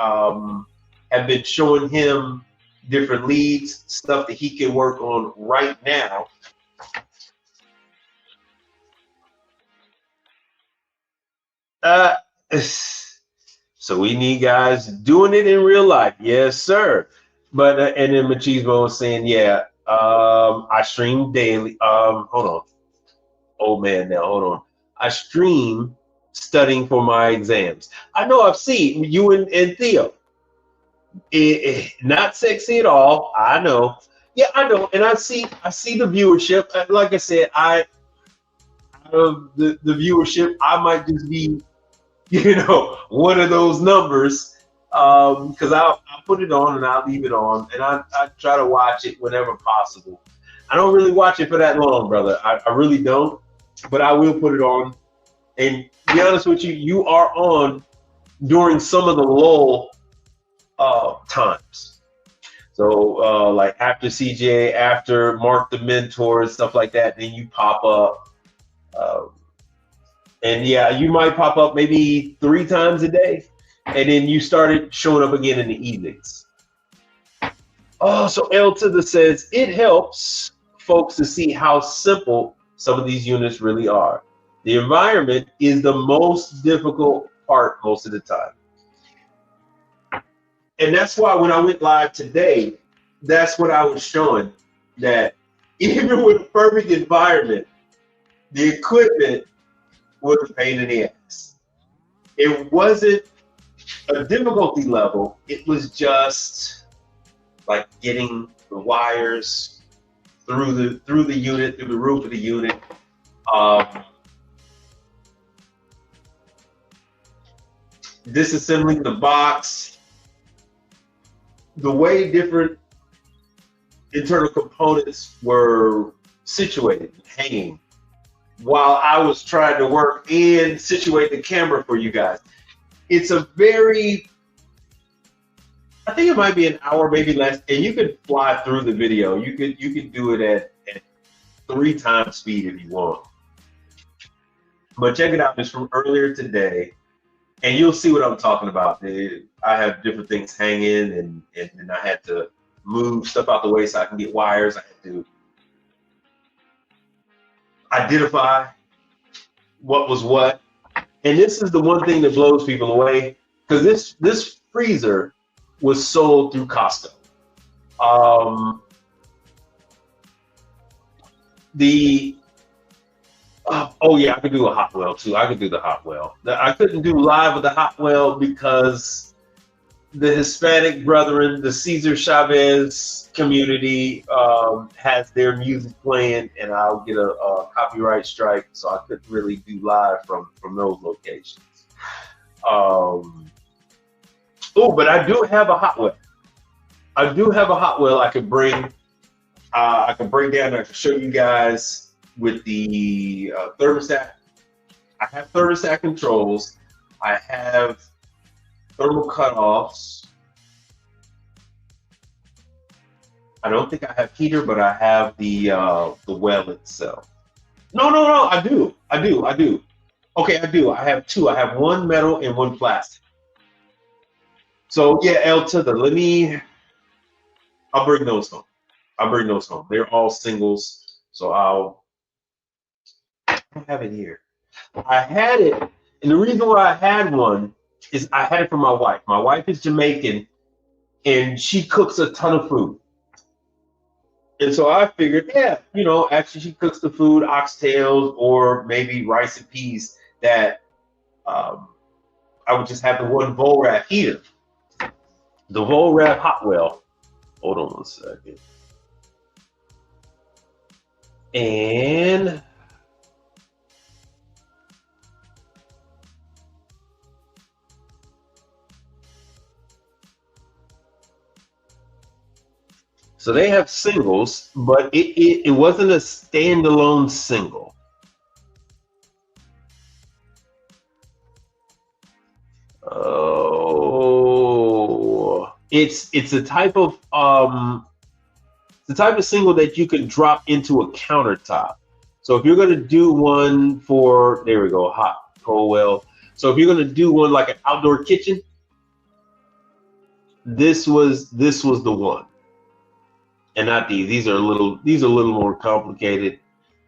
have been showing him different leads, stuff that he can work on right now. So we need guys doing it in real life. Yes, sir. But and then Machismo was saying, yeah, I stream daily. Hold on. Old man now, hold on. I stream studying for my exams. I know I've seen you and Theo. Not sexy at all. I know. Yeah, I know. And I see the viewership. Like I said, out of the viewership, I might just be, one of those numbers. Because I'll put it on and I'll leave it on, and I try to watch it whenever possible. I don't really watch it for that long, brother. I really don't, but I will put it on. And to be honest with you, you are on during some of the lull times. So like after CJ, after Mark the Mentor, stuff like that, then you pop up. And yeah, you might pop up maybe 3 times a day. And then you started showing up again in the evenings. Oh, so L to the says, it helps folks to see how simple some of these units really are. The environment is the most difficult apart most of the time. And that's why when I went live today, that's what I was showing, that even with a perfect environment, the equipment was a pain in the ass. It wasn't a difficulty level. It was just like getting the wires through the unit, through the roof of the unit. Disassembling the box, the way different internal components were situated, hanging, while I was trying to work and situate the camera for you guys. It's a very, I think it might be an hour, maybe less, and you could fly through the video. You could do it at 3 times speed if you want. But check it out, it's from earlier today, and you'll see what I'm talking about. I have different things hanging, and I had to move stuff out the way so I can get wires. I had to identify what was what. And this is the one thing that blows people away, because this freezer was sold through Costco. Oh yeah, I could do a hot well too. I could do the hot well. I couldn't do live with the hot well because the Hispanic brethren, the Cesar Chavez community, has their music playing, and I'll get a copyright strike, so I couldn't really do live from those locations. Oh, but I do have a hot well. I do have a hot well I could bring. I can bring down. I can show you guys with the thermostat. I have thermostat controls. I have thermal cutoffs. I don't think I have heater, but I have the well itself. No, I do. Okay, I do. I have 2. I have 1 metal and 1 plastic. So yeah, L to the, I'll bring those home. They're all singles, so I don't have it here. I had it, and the reason why I had one is I had it from my wife. My wife is Jamaican, and she cooks a ton of food. And so I figured, yeah, actually she cooks the food, oxtails, or maybe rice and peas, that I would just have the 1 Volrap heater. The Volrap hot well. Hold on 1 second. And so they have singles, but it wasn't a standalone single. Oh, it's a type of single that you can drop into a countertop. So if you're going to do one for, there we go, hot cold well. So if you're going to do one like an outdoor kitchen, this was the one. And not these. These are a little more complicated.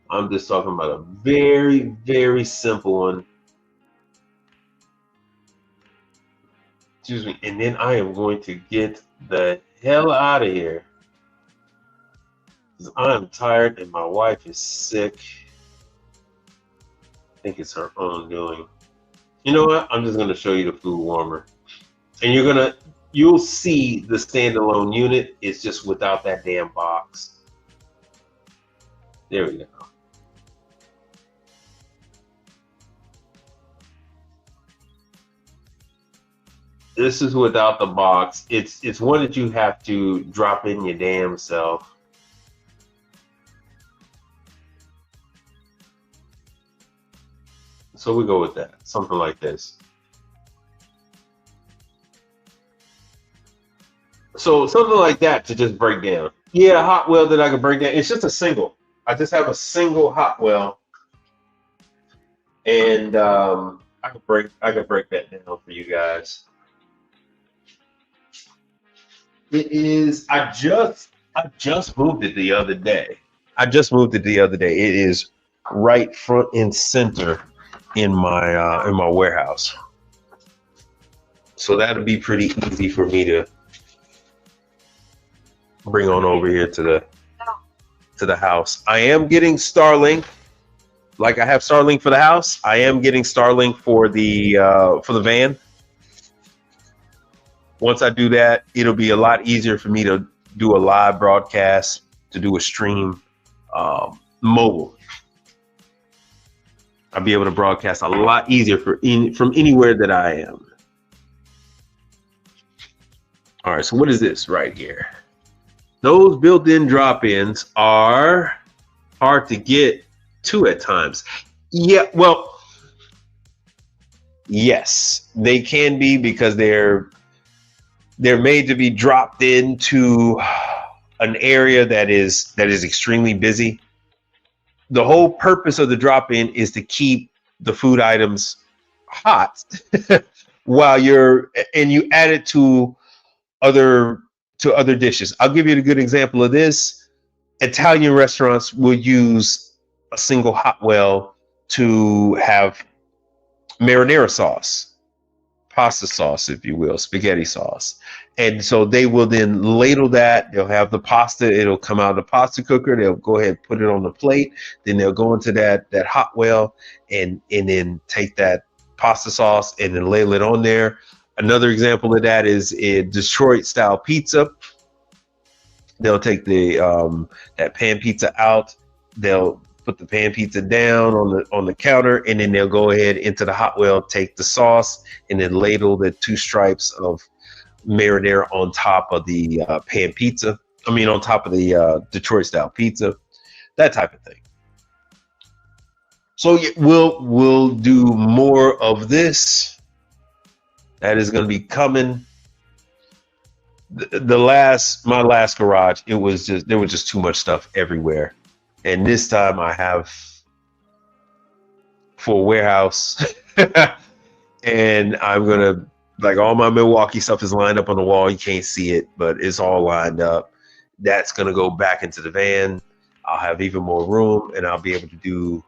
I'm just talking about a very, very simple one. Excuse me. And then I am going to get the hell out of here, because I'm tired and my wife is sick. I think it's her own doing. You know what? I'm just going to show you the food warmer. And you'll see the standalone unit. It's just without that damn box. There we go. This is without the box. It's one that you have to drop in your damn self. So we go with that, something like this. So something like that to just break down. Yeah, a hot well that I can break down. It's just a single. I just have a single hot well, and I can break that down for you guys. It is. I just moved it the other day. It is right front and center in my warehouse. So that'll be pretty easy for me to bring on over here to the house. I am getting Starlink. Like I have Starlink for the house, I am getting Starlink for the van. Once I do that, it'll be a lot easier for me to do a live broadcast, to do a stream mobile. I'll be able to broadcast a lot easier from anywhere that I am. All right, so what is this right here? Those built-in drop-ins are hard to get to at times. Yeah, well, yes, they can be, because they're made to be dropped into an area that is extremely busy. The whole purpose of the drop-in is to keep the food items hot while you add it to other dishes. I'll give you a good example of this. Italian restaurants will use a single hot well to have marinara sauce, pasta sauce, if you will, spaghetti sauce. And so they will then ladle that. They'll have the pasta. It'll come out of the pasta cooker. They'll go ahead and put it on the plate. Then they'll go into that hot well and then take that pasta sauce and then ladle it on there. Another example of that is in Detroit style pizza. They'll take that pan pizza out. They'll put the pan pizza down on the counter, and then they'll go ahead into the hot well, take the sauce, and then ladle the 2 stripes of marinara on top of the pan pizza. I mean, on top of the Detroit style pizza, that type of thing. So we'll do more of this. That is going to be coming. My last garage, there was just too much stuff everywhere, and this time I have for a warehouse, and I'm gonna, like, all my Milwaukee stuff is lined up on the wall. You can't see it, but it's all lined up. That's gonna go back into the van. I'll have even more room, and I'll be able to do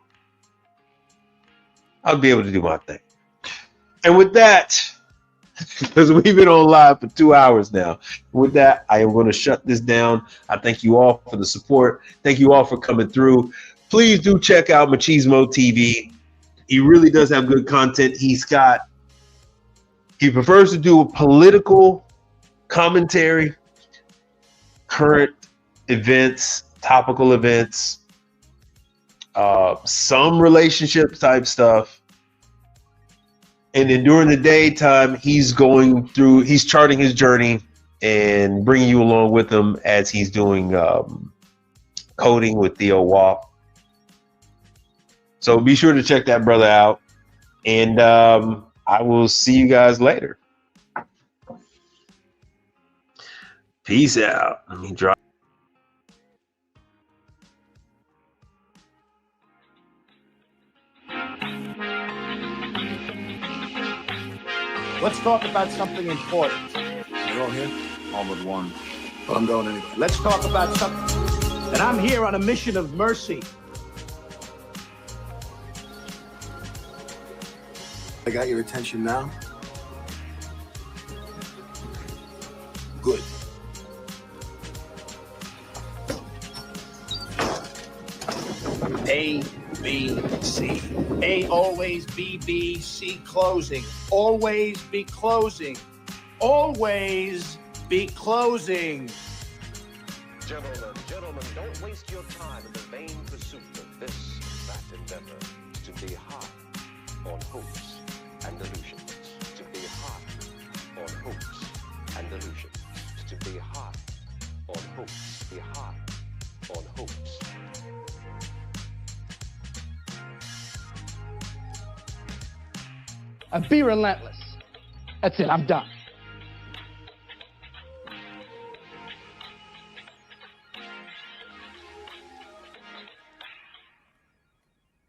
my thing. And with that, because we've been on live for 2 hours now. With that, I am going to shut this down. I thank you all for the support. Thank you all for coming through. Please do check out Machismo TV. He really does have good content. He prefers to do a political commentary, current events, topical events, some relationship type stuff. And then during the daytime, he's charting his journey and bringing you along with him as he's doing coding with Theo Wall. So be sure to check that brother out. And I will see you guys later. Peace out. Let me drop. Let's talk about something important. You're all here? All but one. But I'm going anyway. Let's talk about something. And I'm here on a mission of mercy. I got your attention now? Good. A, B, C. A always B, B, C closing. Always be closing. Always be closing. Gentlemen, don't waste your time in the vain pursuit of this that endeavor. To be hot on hopes and illusions. To be hot on hopes and illusions. To be hot on hopes. Be hot on hopes. And be relentless. That's it, I'm done.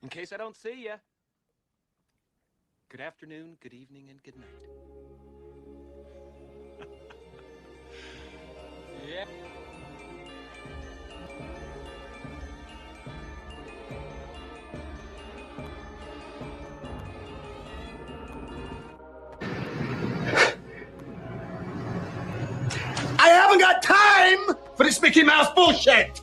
In case I don't see ya. Good afternoon, good evening, and good night. Yeah. this Mickey Mouse bullshit!